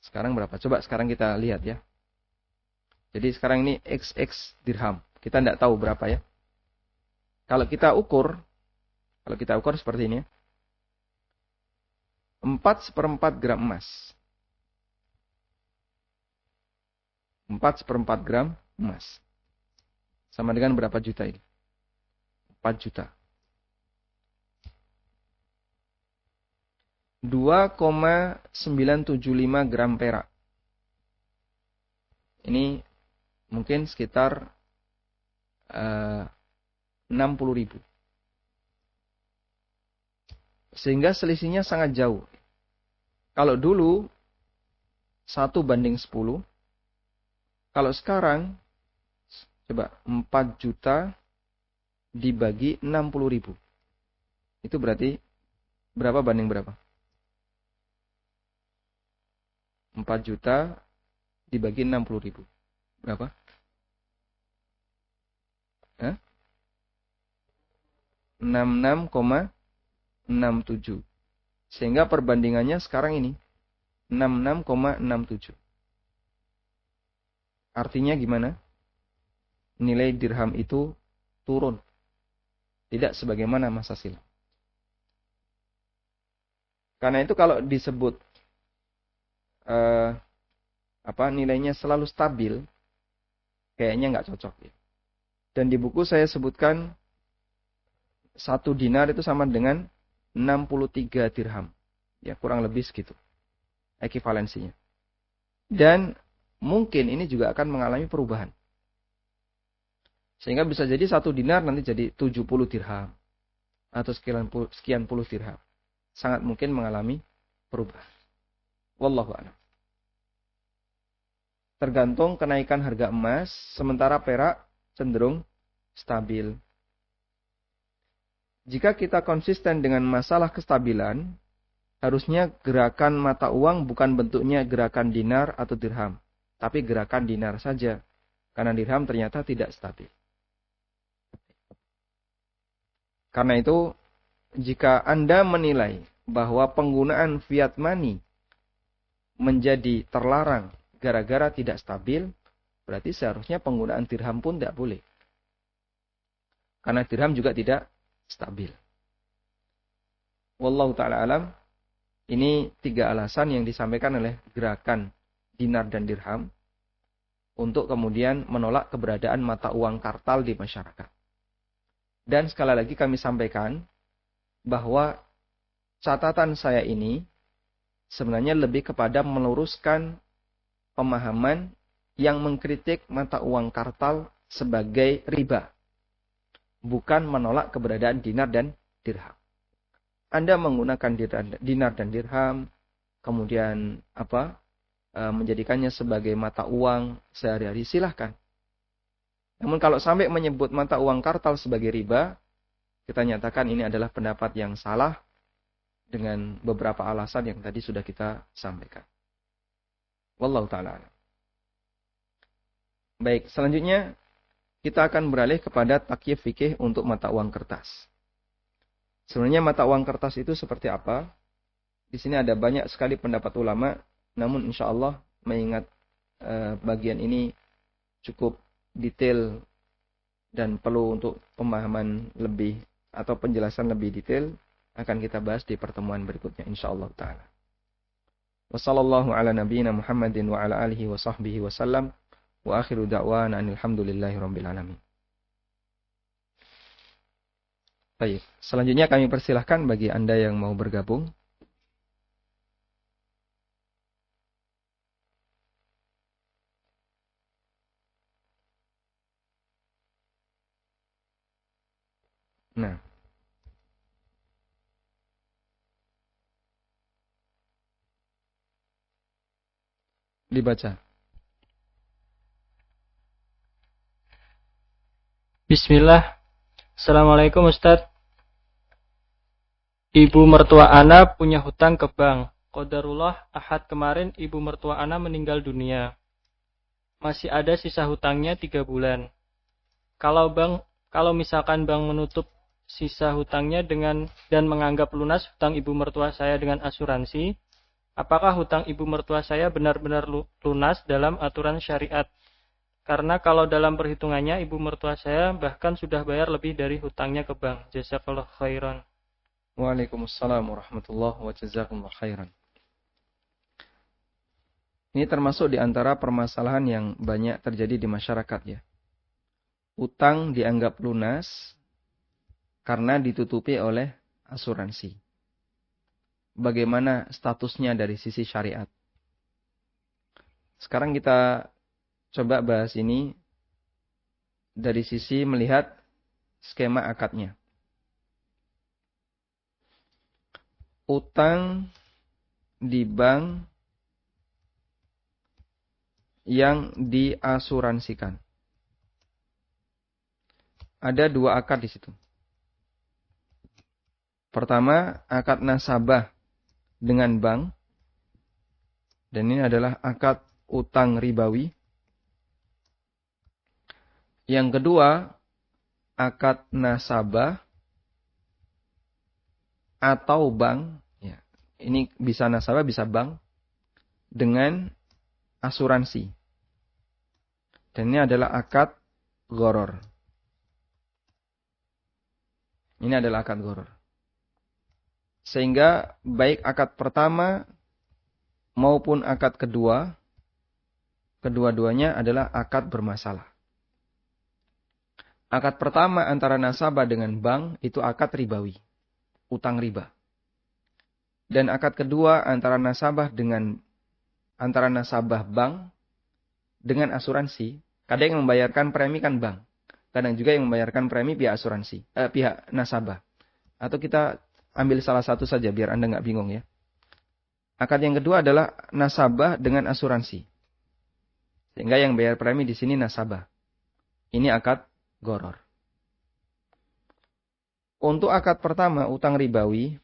Sekarang berapa? Coba sekarang kita lihat ya. Jadi sekarang ini XX dirham. Kita tidak tahu berapa ya. Kalau kita ukur seperti ini ya. 4/4 gram emas. 4/4 gram emas. Sama dengan berapa juta ini? 4 juta. 2,975 gram perak. Ini mungkin sekitar 60.000. Sehingga selisihnya sangat jauh. Kalau dulu 1:10. Kalau sekarang coba 4 juta dibagi 60.000. Itu berarti berapa banding berapa? 4 juta dibagi 60.000. Berapa? 66,67. Sehingga perbandingannya sekarang ini 66,67. Artinya gimana? Nilai dirham itu turun. Tidak sebagaimana masa silam. Karena itu kalau disebut nilainya selalu stabil, kayaknya nggak cocok. Ya. Dan di buku saya sebutkan 1 dinar itu sama dengan 63 dirham. Ya, kurang lebih segitu. Ekivalensinya. Dan mungkin ini juga akan mengalami perubahan. Sehingga bisa jadi 1 dinar nanti jadi 70 dirham. Atau sekian puluh dirham. Sangat mungkin mengalami perubahan. Wallahu a'lam. Tergantung kenaikan harga emas, sementara perak cenderung stabil. Jika kita konsisten dengan masalah kestabilan, harusnya gerakan mata uang bukan bentuknya gerakan dinar atau dirham, tapi gerakan dinar saja. Karena dirham ternyata tidak stabil. Karena itu, jika Anda menilai bahwa penggunaan fiat money menjadi terlarang gara-gara tidak stabil, berarti seharusnya penggunaan dirham pun tidak boleh. Karena dirham juga tidak stabil. Wallahu ta'ala alam. Ini 3 alasan yang disampaikan oleh gerakan dinar dan dirham untuk kemudian menolak keberadaan mata uang kartal di masyarakat. Dan sekali lagi kami sampaikan bahwa catatan saya ini sebenarnya lebih kepada meluruskan pemahaman yang mengkritik mata uang kartal sebagai riba. Bukan menolak keberadaan dinar dan dirham. Anda menggunakan dinar dan dirham, kemudian menjadikannya sebagai mata uang sehari-hari, silahkan. Namun kalau sampai menyebut mata uang kartal sebagai riba, kita nyatakan ini adalah pendapat yang salah dengan beberapa alasan yang tadi sudah kita sampaikan. Wallahu ta'ala. Baik, selanjutnya kita akan beralih kepada takyif fikih untuk mata uang kertas. Sebenarnya mata uang kertas itu seperti apa? Di sini ada banyak sekali pendapat ulama, namun insya Allah mengingat bagian ini cukup detail dan perlu untuk pemahaman lebih atau penjelasan lebih detail, akan kita bahas di pertemuan berikutnya insyaallah taala. Wassallallahu ala nabiyyina Muhammadin wa ala alihi wa sahbihi wasallam wa akhiru da'wana alhamdulillahi rabbil alamin. Baik, selanjutnya kami persilahkan bagi Anda yang mau bergabung. Nah, dibaca. Bismillah. Assalamualaikum Ustadz. Ibu mertua Ana punya hutang ke bank. Qadarullah Ahad kemarin ibu mertua Ana meninggal dunia. Masih ada sisa hutangnya 3 bulan. Kalau misalkan bank menutup sisa hutangnya dan menganggap lunas hutang ibu mertua saya dengan asuransi, apakah hutang ibu mertua saya benar-benar lunas dalam aturan syariat? Karena kalau dalam perhitungannya ibu mertua saya bahkan sudah bayar lebih dari hutangnya ke bank. Jazakallahu khairan. Waalaikumsalam warahmatullahi wabarakatuh. Khairan. Ini termasuk di antara permasalahan yang banyak terjadi di masyarakat ya. Utang dianggap lunas karena ditutupi oleh asuransi. Bagaimana statusnya dari sisi syariat? Sekarang kita coba bahas ini dari sisi melihat skema akadnya. Utang di bank yang diasuransikan. Ada 2 akad di situ. Pertama, akad nasabah dengan bank. Dan ini adalah akad utang ribawi. Yang kedua, akad nasabah atau bank. Ya, ini bisa nasabah, bisa bank. Dengan asuransi. Dan ini adalah akad gharar. Ini adalah akad gharar. Sehingga baik akad pertama maupun akad kedua, kedua-duanya adalah akad bermasalah. Akad pertama antara nasabah dengan bank itu akad ribawi, utang riba. Dan akad kedua antara nasabah dengan antara nasabah bank dengan asuransi. Kadang yang membayarkan premi kan bank. Kadang juga yang membayarkan premi pihak asuransi, pihak nasabah. Atau kita ambil salah satu saja biar Anda nggak bingung ya. Akad yang kedua adalah nasabah dengan asuransi. Sehingga yang bayar premi di sini nasabah. Ini akad gharar. Untuk akad pertama, utang ribawi,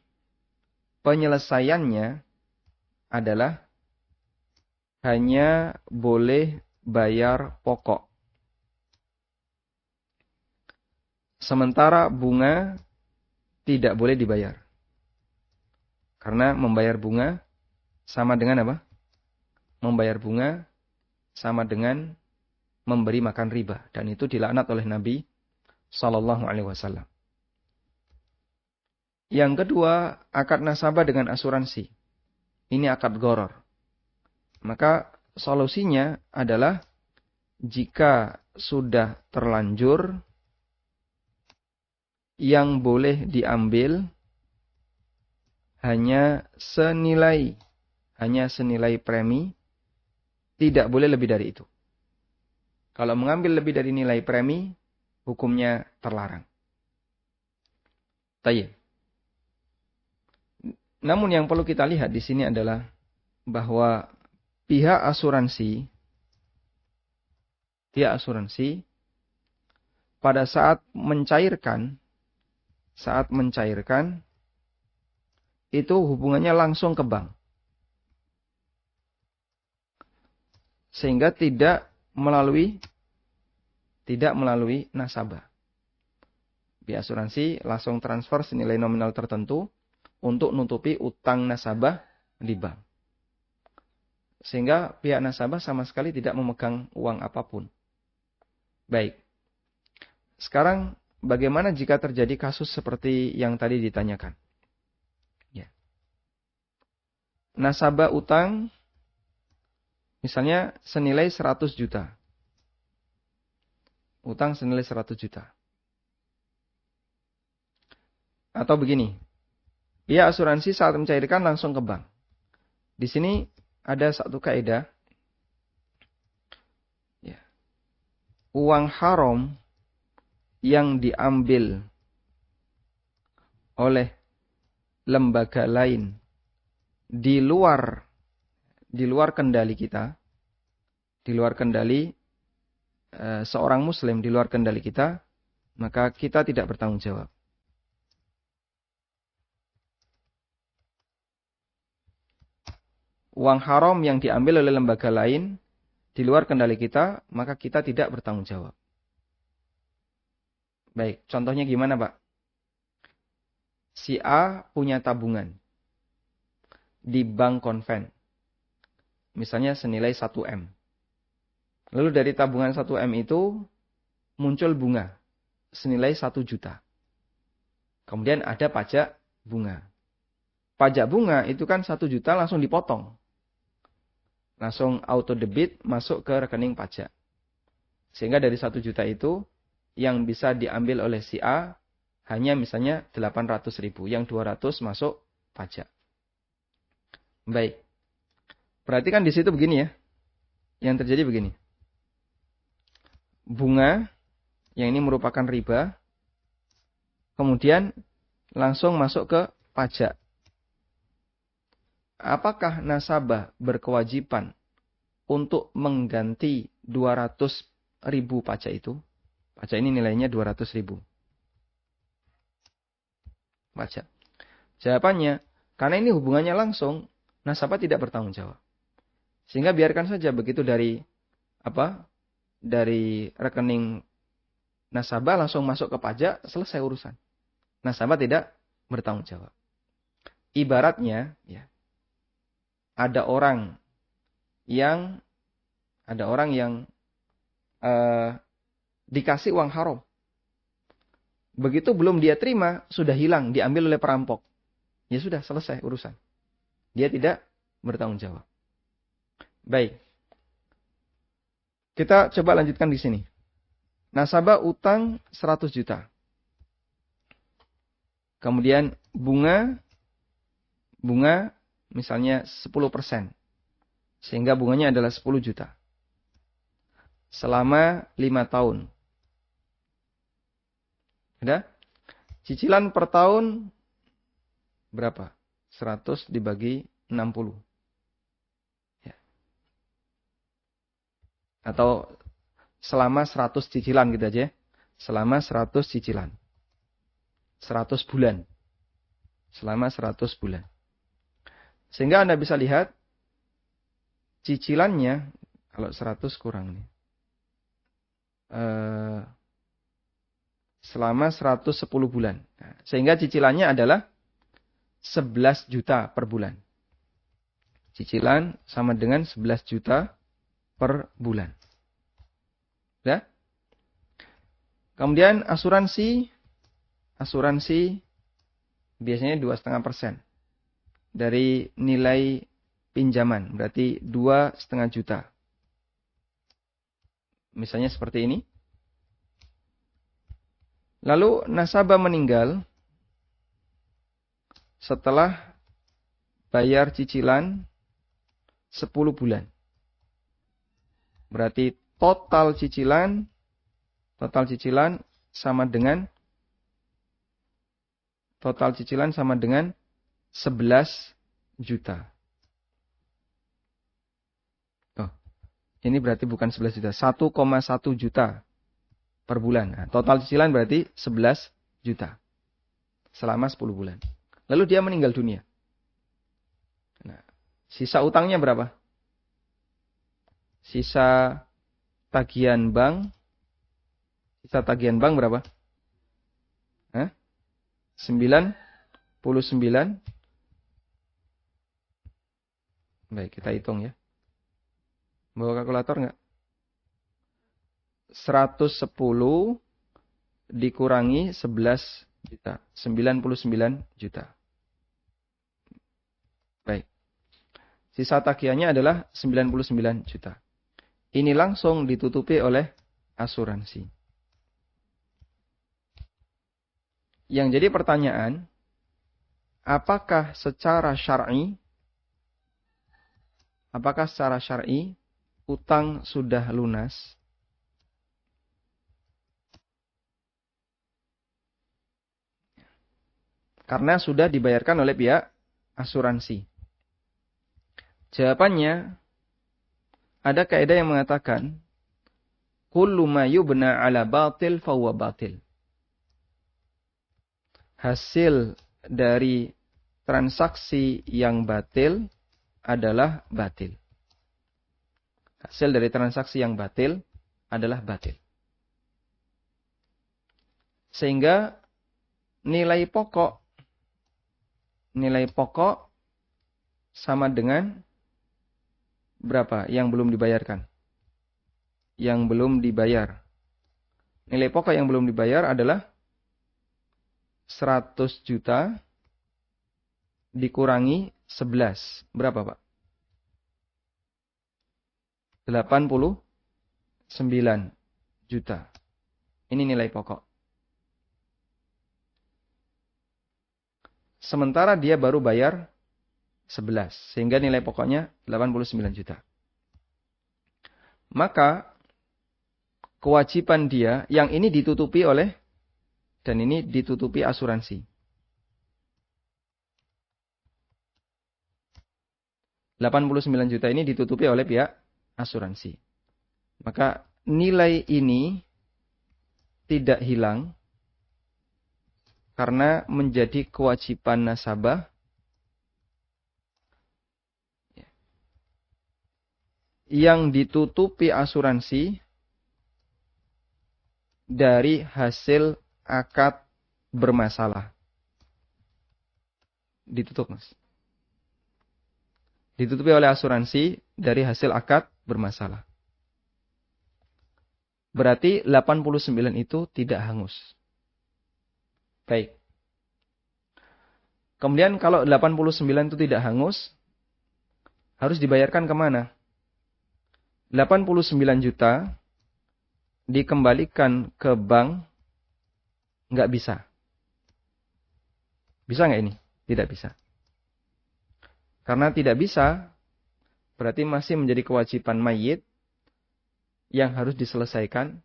penyelesaiannya adalah hanya boleh bayar pokok. Sementara bunga tidak boleh dibayar. Karena membayar bunga sama dengan apa? Membayar bunga sama dengan memberi makan riba. Dan itu dilaknat oleh Nabi SAW. Yang kedua, akad nasabah dengan asuransi. Ini akad gharar. Maka solusinya adalah jika sudah terlanjur, yang boleh diambil hanya senilai premi, tidak boleh lebih dari itu. Kalau mengambil lebih dari nilai premi, hukumnya terlarang. Tayyib. Namun yang perlu kita lihat di sini adalah bahwa pihak asuransi pada saat mencairkan itu hubungannya langsung ke bank. Sehingga tidak melalui nasabah. Pihak asuransi langsung transfer senilai nominal tertentu untuk nutupi utang nasabah di bank. Sehingga pihak nasabah sama sekali tidak memegang uang apapun. Baik. Sekarang bagaimana jika terjadi kasus seperti yang tadi ditanyakan? Ya. Nasabah utang misalnya senilai 100 juta. Utang senilai 100 juta. Atau begini, pihak asuransi saat mencairkan langsung ke bank. Di sini ada satu kaidah. Ya. Uang haram yang diambil oleh lembaga lain di luar kendali kita, di luar kendali seorang muslim, di luar kendali kita, maka kita tidak bertanggung jawab. Uang haram yang diambil oleh lembaga lain di luar kendali kita, maka kita tidak bertanggung jawab. Baik, contohnya gimana, Pak? Si A punya tabungan di bank konven. Misalnya senilai 1M. Lalu dari tabungan 1M itu muncul bunga senilai 1 juta. Kemudian ada pajak bunga. Pajak bunga itu kan 1 juta langsung dipotong. Langsung auto debit masuk ke rekening pajak. Sehingga dari 1 juta itu yang bisa diambil oleh si A hanya misalnya 800.000. Yang 200 masuk pajak. Baik. Berarti kan di situ begini ya. Yang terjadi begini. Bunga yang ini merupakan riba. Kemudian langsung masuk ke pajak. Apakah nasabah berkewajiban untuk mengganti 200.000 pajak itu? Pajak ini nilainya 200.000. Pajak. Jawabannya, karena ini hubungannya langsung, nasabah tidak bertanggung jawab. Sehingga biarkan saja begitu dari rekening nasabah langsung masuk ke pajak, selesai urusan. Nasabah tidak bertanggung jawab. Ibaratnya, ya, ada orang yang dikasih uang haram. Begitu belum dia terima, sudah hilang, diambil oleh perampok. Ya sudah, selesai urusan. Dia tidak bertanggung jawab. Baik. Kita coba lanjutkan di sini. Nasabah utang 100 juta. Kemudian bunga misalnya 10%. Sehingga bunganya adalah 10 juta. Selama 5 tahun. Ada? Cicilan per tahun berapa? 100 dibagi 60. Ya. Atau selama 100 cicilan gitu aja ya. Selama 100 cicilan. 100 bulan. Selama 100 bulan. Sehingga Anda bisa lihat cicilannya, kalau 100 kurang nih. Selama 110 bulan. Nah, sehingga cicilannya adalah 11 juta per bulan. Cicilan sama dengan 11 juta per bulan. Ya? Kemudian asuransi biasanya 2,5% dari nilai pinjaman, berarti 2,5 juta. Misalnya seperti ini. Lalu nasabah meninggal setelah bayar cicilan 10 bulan. Berarti total cicilan sama dengan 11 juta. Oh, ini berarti bukan 11 juta, 1,1 juta per bulan. Nah, total cicilan berarti 11 juta selama 10 bulan. Lalu dia meninggal dunia. Nah, sisa utangnya berapa? Sisa tagihan bank berapa? 99. Baik, kita hitung ya. Bawa kalkulator enggak? 110 dikurangi 11 juta. 99 juta. Baik. Sisa tagihannya adalah 99 juta. Ini langsung ditutupi oleh asuransi. Yang jadi pertanyaan, apakah secara syar'i utang sudah lunas? Karena sudah dibayarkan oleh pihak asuransi. Jawabannya, ada kaidah yang mengatakan, kullu ma yubna ala batil fahuwa batil. Hasil dari transaksi yang batil adalah batil. Hasil dari transaksi yang batil adalah batil. Sehingga nilai pokok sama dengan berapa yang belum dibayarkan? Yang belum dibayar. Nilai pokok yang belum dibayar adalah 100 juta dikurangi 11. Berapa, Pak? 89 juta. Ini nilai pokok. Sementara dia baru bayar 11. Sehingga nilai pokoknya 89 juta. Maka kewajiban dia yang ini ditutupi oleh dan ini ditutupi asuransi. 89 juta ini ditutupi oleh pihak asuransi. Maka nilai ini tidak hilang karena menjadi kewajiban nasabah yang ditutupi asuransi dari hasil akad bermasalah. Ditutup, Mas. Ditutupi oleh asuransi dari hasil akad bermasalah. Berarti 89 itu tidak hangus. Baik. Kemudian kalau 89 itu tidak hangus, harus dibayarkan kemana? 89 juta dikembalikan ke bank, nggak bisa. Bisa nggak ini? Tidak bisa. Karena tidak bisa, berarti masih menjadi kewajiban mayit yang harus diselesaikan.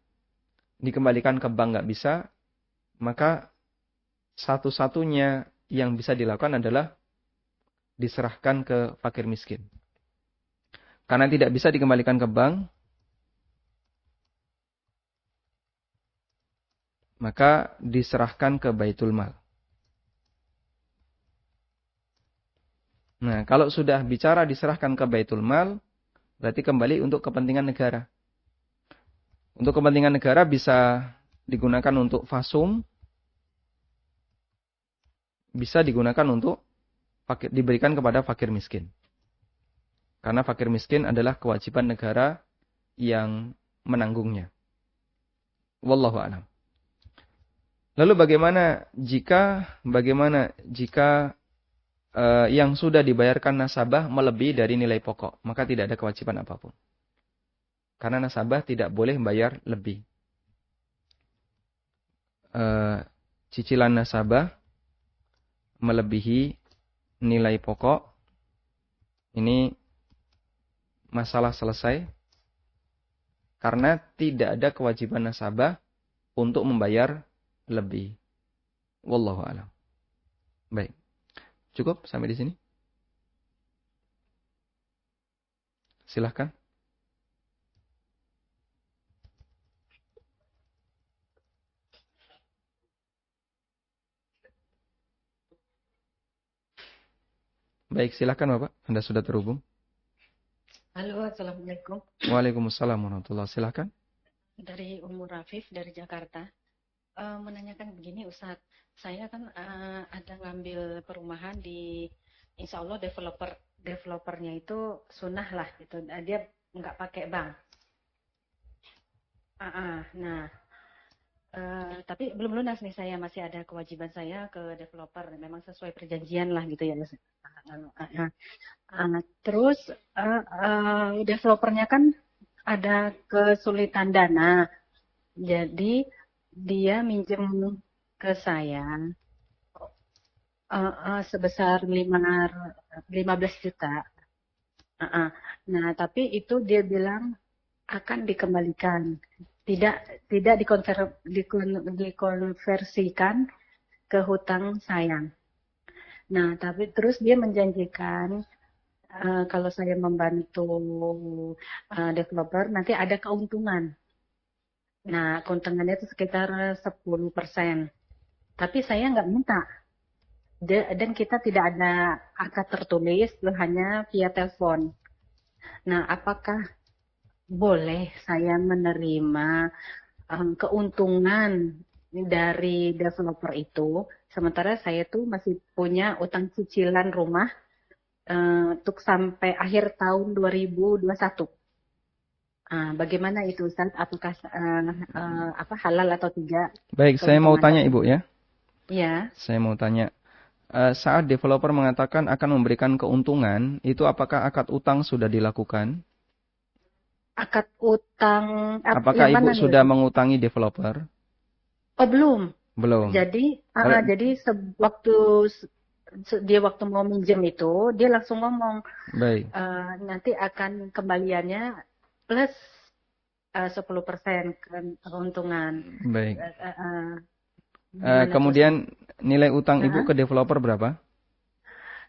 Dikembalikan ke bank nggak bisa, maka satu-satunya yang bisa dilakukan adalah diserahkan ke fakir miskin. Karena tidak bisa dikembalikan ke bank, maka diserahkan ke Baitul Mal. Nah, kalau sudah bicara diserahkan ke Baitul Mal, berarti kembali untuk kepentingan negara. Untuk kepentingan negara bisa digunakan untuk fasum, bisa digunakan untuk diberikan kepada fakir miskin. Karena fakir miskin adalah kewajiban negara yang menanggungnya. Wallahu a'lam. Lalu bagaimana jika yang sudah dibayarkan nasabah melebihi dari nilai pokok, maka tidak ada kewajiban apapun. Karena nasabah tidak boleh membayar lebih. Cicilan nasabah melebihi nilai pokok, ini masalah selesai. Karena tidak ada kewajiban nasabah untuk membayar lebih. Wallahu a'lam. Baik. Cukup sampai di sini? Silahkan. Baik, silahkan Bapak. Anda sudah terhubung. Halo, Assalamualaikum. Waalaikumsalam warahmatullahi wabarakatuh. Silahkan. Dari Umur Rafif dari Jakarta. Menanyakan begini Ustadz, saya kan ada ngambil perumahan di, insya Allah developernya itu sunnah lah gitu, dia nggak pakai bank. Nah, tapi belum lunas nih, saya masih ada kewajiban saya ke developer, memang sesuai perjanjian lah gitu ya. Terus developernya kan ada kesulitan dana, jadi dia minjem ke saya sebesar 15 juta. Nah, tapi itu dia bilang akan dikembalikan, tidak dikonversikan ke hutang saya. Nah, tapi terus dia menjanjikan kalau saya membantu developer nanti ada keuntungan. Nah, keuntungannya itu sekitar 10%. Tapi saya nggak minta. Dan kita tidak ada akad tertulis, hanya via telepon. Nah, apakah boleh saya menerima keuntungan dari developer itu, sementara saya tuh masih punya utang cicilan rumah untuk sampai akhir tahun 2021. Bagaimana itu Ustaz? Apakah halal atau tidak? Baik, saya mau tanya Ibu ya. Ya. Saya mau tanya. Saat developer mengatakan akan memberikan keuntungan, itu apakah akad utang sudah dilakukan? Akad utang apakah Ibu sudah mengutangi developer? Oh, belum. Belum. Jadi waktu mau minjem itu, dia langsung ngomong, baik. Nanti akan kembaliannya plus 10% keuntungan. Baik. Kemudian nilai utang Ibu ke developer berapa?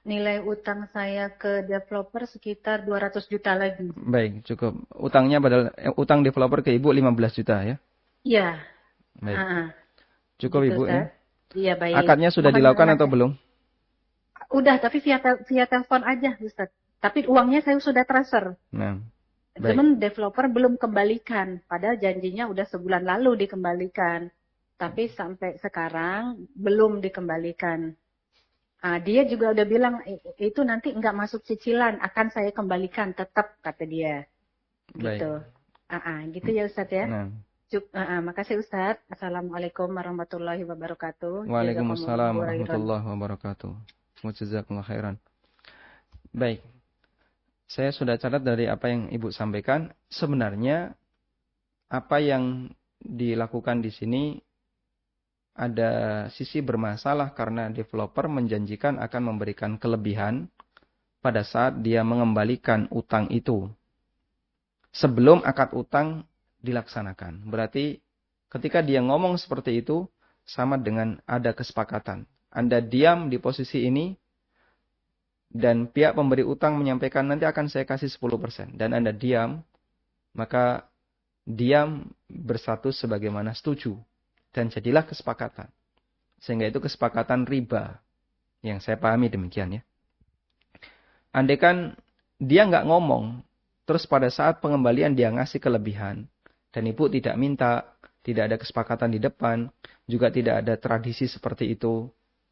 Nilai utang saya ke developer sekitar 200 juta lagi. Baik, cukup. Utang developer ke Ibu 15 juta ya? Iya. Baik. Cukup gitu, Ibu ya? Iya, baik. Akadnya sudah dilakukan atau belum? Udah, tapi via telepon aja, Ustaz. Tapi uangnya saya sudah transfer. Nah. Cuman developer belum kembalikan. Padahal janjinya udah sebulan lalu dikembalikan. Tapi sampai sekarang belum dikembalikan. Dia juga udah bilang, itu nanti nggak masuk cicilan, akan saya kembalikan tetap, kata dia. Gitu. Gitu ya Ustaz ya. Nah. Makasih Ustaz. Assalamualaikum warahmatullahi wabarakatuh. Waalaikumsalam warahmatullahi wabarakatuh. Jazakumullah khairan. Baik. Saya sudah catat dari apa yang Ibu sampaikan. Sebenarnya apa yang dilakukan di sini ada sisi bermasalah karena developer menjanjikan akan memberikan kelebihan pada saat dia mengembalikan utang itu sebelum akad utang dilaksanakan. Berarti ketika dia ngomong seperti itu sama dengan ada kesepakatan. Anda diam di posisi ini dan pihak pemberi utang menyampaikan nanti akan saya kasih 10% dan Anda diam, maka diam berstatus sebagaimana setuju dan jadilah kesepakatan. Sehingga itu kesepakatan riba. Yang saya pahami demikian ya. Andaikan dia nggak ngomong, terus pada saat pengembalian dia ngasih kelebihan, dan ibu tidak minta, tidak ada kesepakatan di depan, juga tidak ada tradisi seperti itu,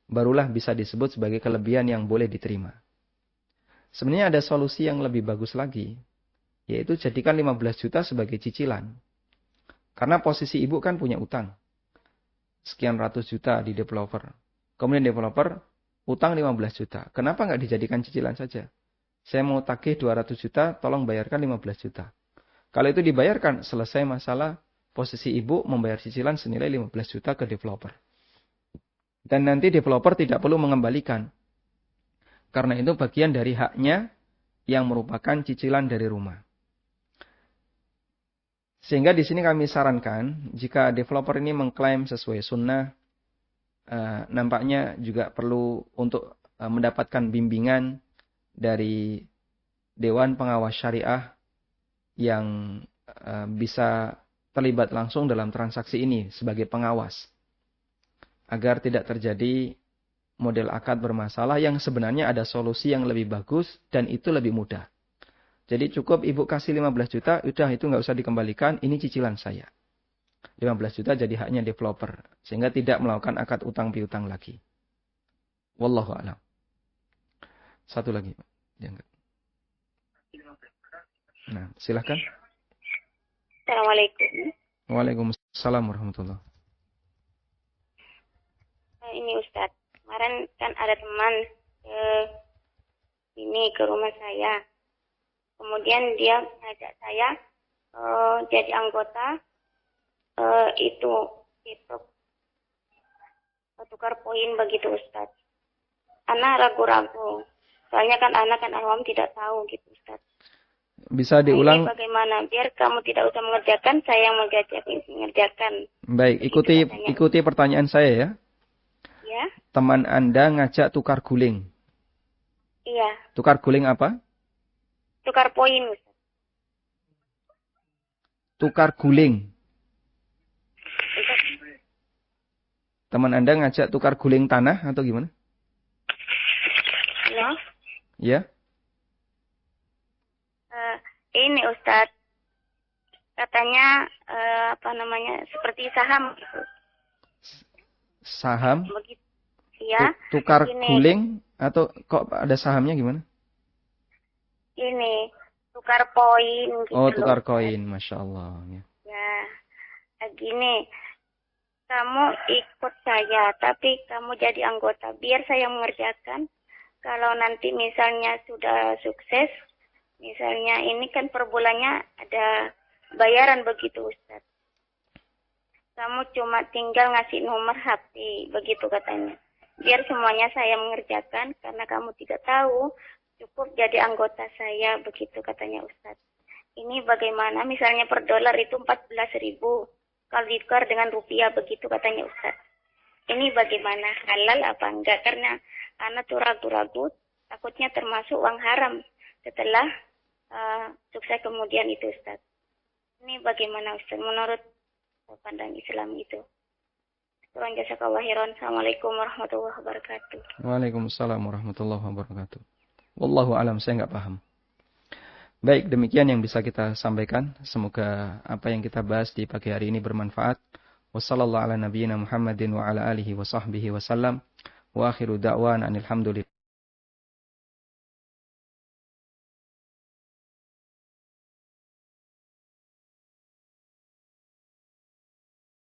barulah bisa disebut sebagai kelebihan yang boleh diterima. Sebenarnya ada solusi yang lebih bagus lagi, yaitu jadikan 15 juta sebagai cicilan. Karena posisi ibu kan punya utang. Sekian ratus juta di developer. Kemudian developer utang 15 juta. Kenapa nggak dijadikan cicilan saja? Saya mau tagih 200 juta, tolong bayarkan 15 juta. Kalau itu dibayarkan, selesai masalah, posisi ibu membayar cicilan senilai 15 juta ke developer. Dan nanti developer tidak perlu mengembalikan. Karena itu bagian dari haknya yang merupakan cicilan dari rumah. Sehingga di sini kami sarankan, jika developer ini mengklaim sesuai sunnah, nampaknya juga perlu untuk mendapatkan bimbingan dari Dewan Pengawas Syariah yang bisa terlibat langsung dalam transaksi ini sebagai pengawas. Agar tidak terjadi model akad bermasalah yang sebenarnya ada solusi yang lebih bagus dan itu lebih mudah. Jadi cukup ibu kasih 15 juta, udah itu nggak usah dikembalikan, ini cicilan saya. 15 juta jadi haknya developer. Sehingga tidak melakukan akad utang piutang lagi. Wallahu a'lam. Satu lagi. Nah, silahkan. Assalamualaikum. Waalaikumsalam warahmatullahi. Ini Ustadz, kemarin kan ada teman ke rumah saya. Kemudian dia ngajak saya jadi anggota itu tukar poin begitu Ustadz. Anak ragu-ragu. Soalnya kan anak kan awam tidak tahu gitu Ustadz. Bisa diulang. Ini bagaimana? Biar kamu tidak usah mengerjakan, saya yang mengerjakan. Baik, ikuti pertanyaan saya ya. Ya. Teman Anda ngajak tukar guling. Iya. Tukar guling apa? Tukar poin Ustadz. Tukar guling. Teman Anda ngajak tukar guling tanah atau gimana? Halo? Ya. Ini Ustadz, katanya seperti saham gitu. Saham? Begitu. Ya. Tukar begini. guling atau kok ada sahamnya gimana? Ini tukar poin gitu. Oh, tukar koin, masya Allah. Ya, gini, kamu ikut saya, tapi kamu jadi anggota. Biar saya mengerjakan. Kalau nanti misalnya sudah sukses, misalnya ini kan per bulannya ada bayaran begitu Ustaz. Kamu cuma tinggal ngasih nomor HP, begitu katanya. Biar semuanya saya mengerjakan, karena kamu tidak tahu, cukup jadi anggota saya, begitu katanya Ustaz. Ini bagaimana, misalnya per dolar itu 14.000, kalau ditukar dengan rupiah, begitu katanya Ustaz. Ini bagaimana, halal apa enggak, karena anak tuh ragu-ragu, takutnya termasuk uang haram setelah sukses kemudian itu Ustaz. Ini bagaimana Ustaz, menurut pandang Islam itu. Jazakallahu khairan. Assalamualaikum warahmatullahi wabarakatuh. Waalaikumsalam warahmatullahi wabarakatuh. Wallahu alam, saya nggak paham. Baik, demikian yang bisa kita sampaikan. Semoga apa yang kita bahas di pagi hari ini bermanfaat. Wassallallahu ala nabiyyina Muhammadin wa ala alihi wa sahbihi wasallam. Wa akhiru da'wan anil hamdulillah.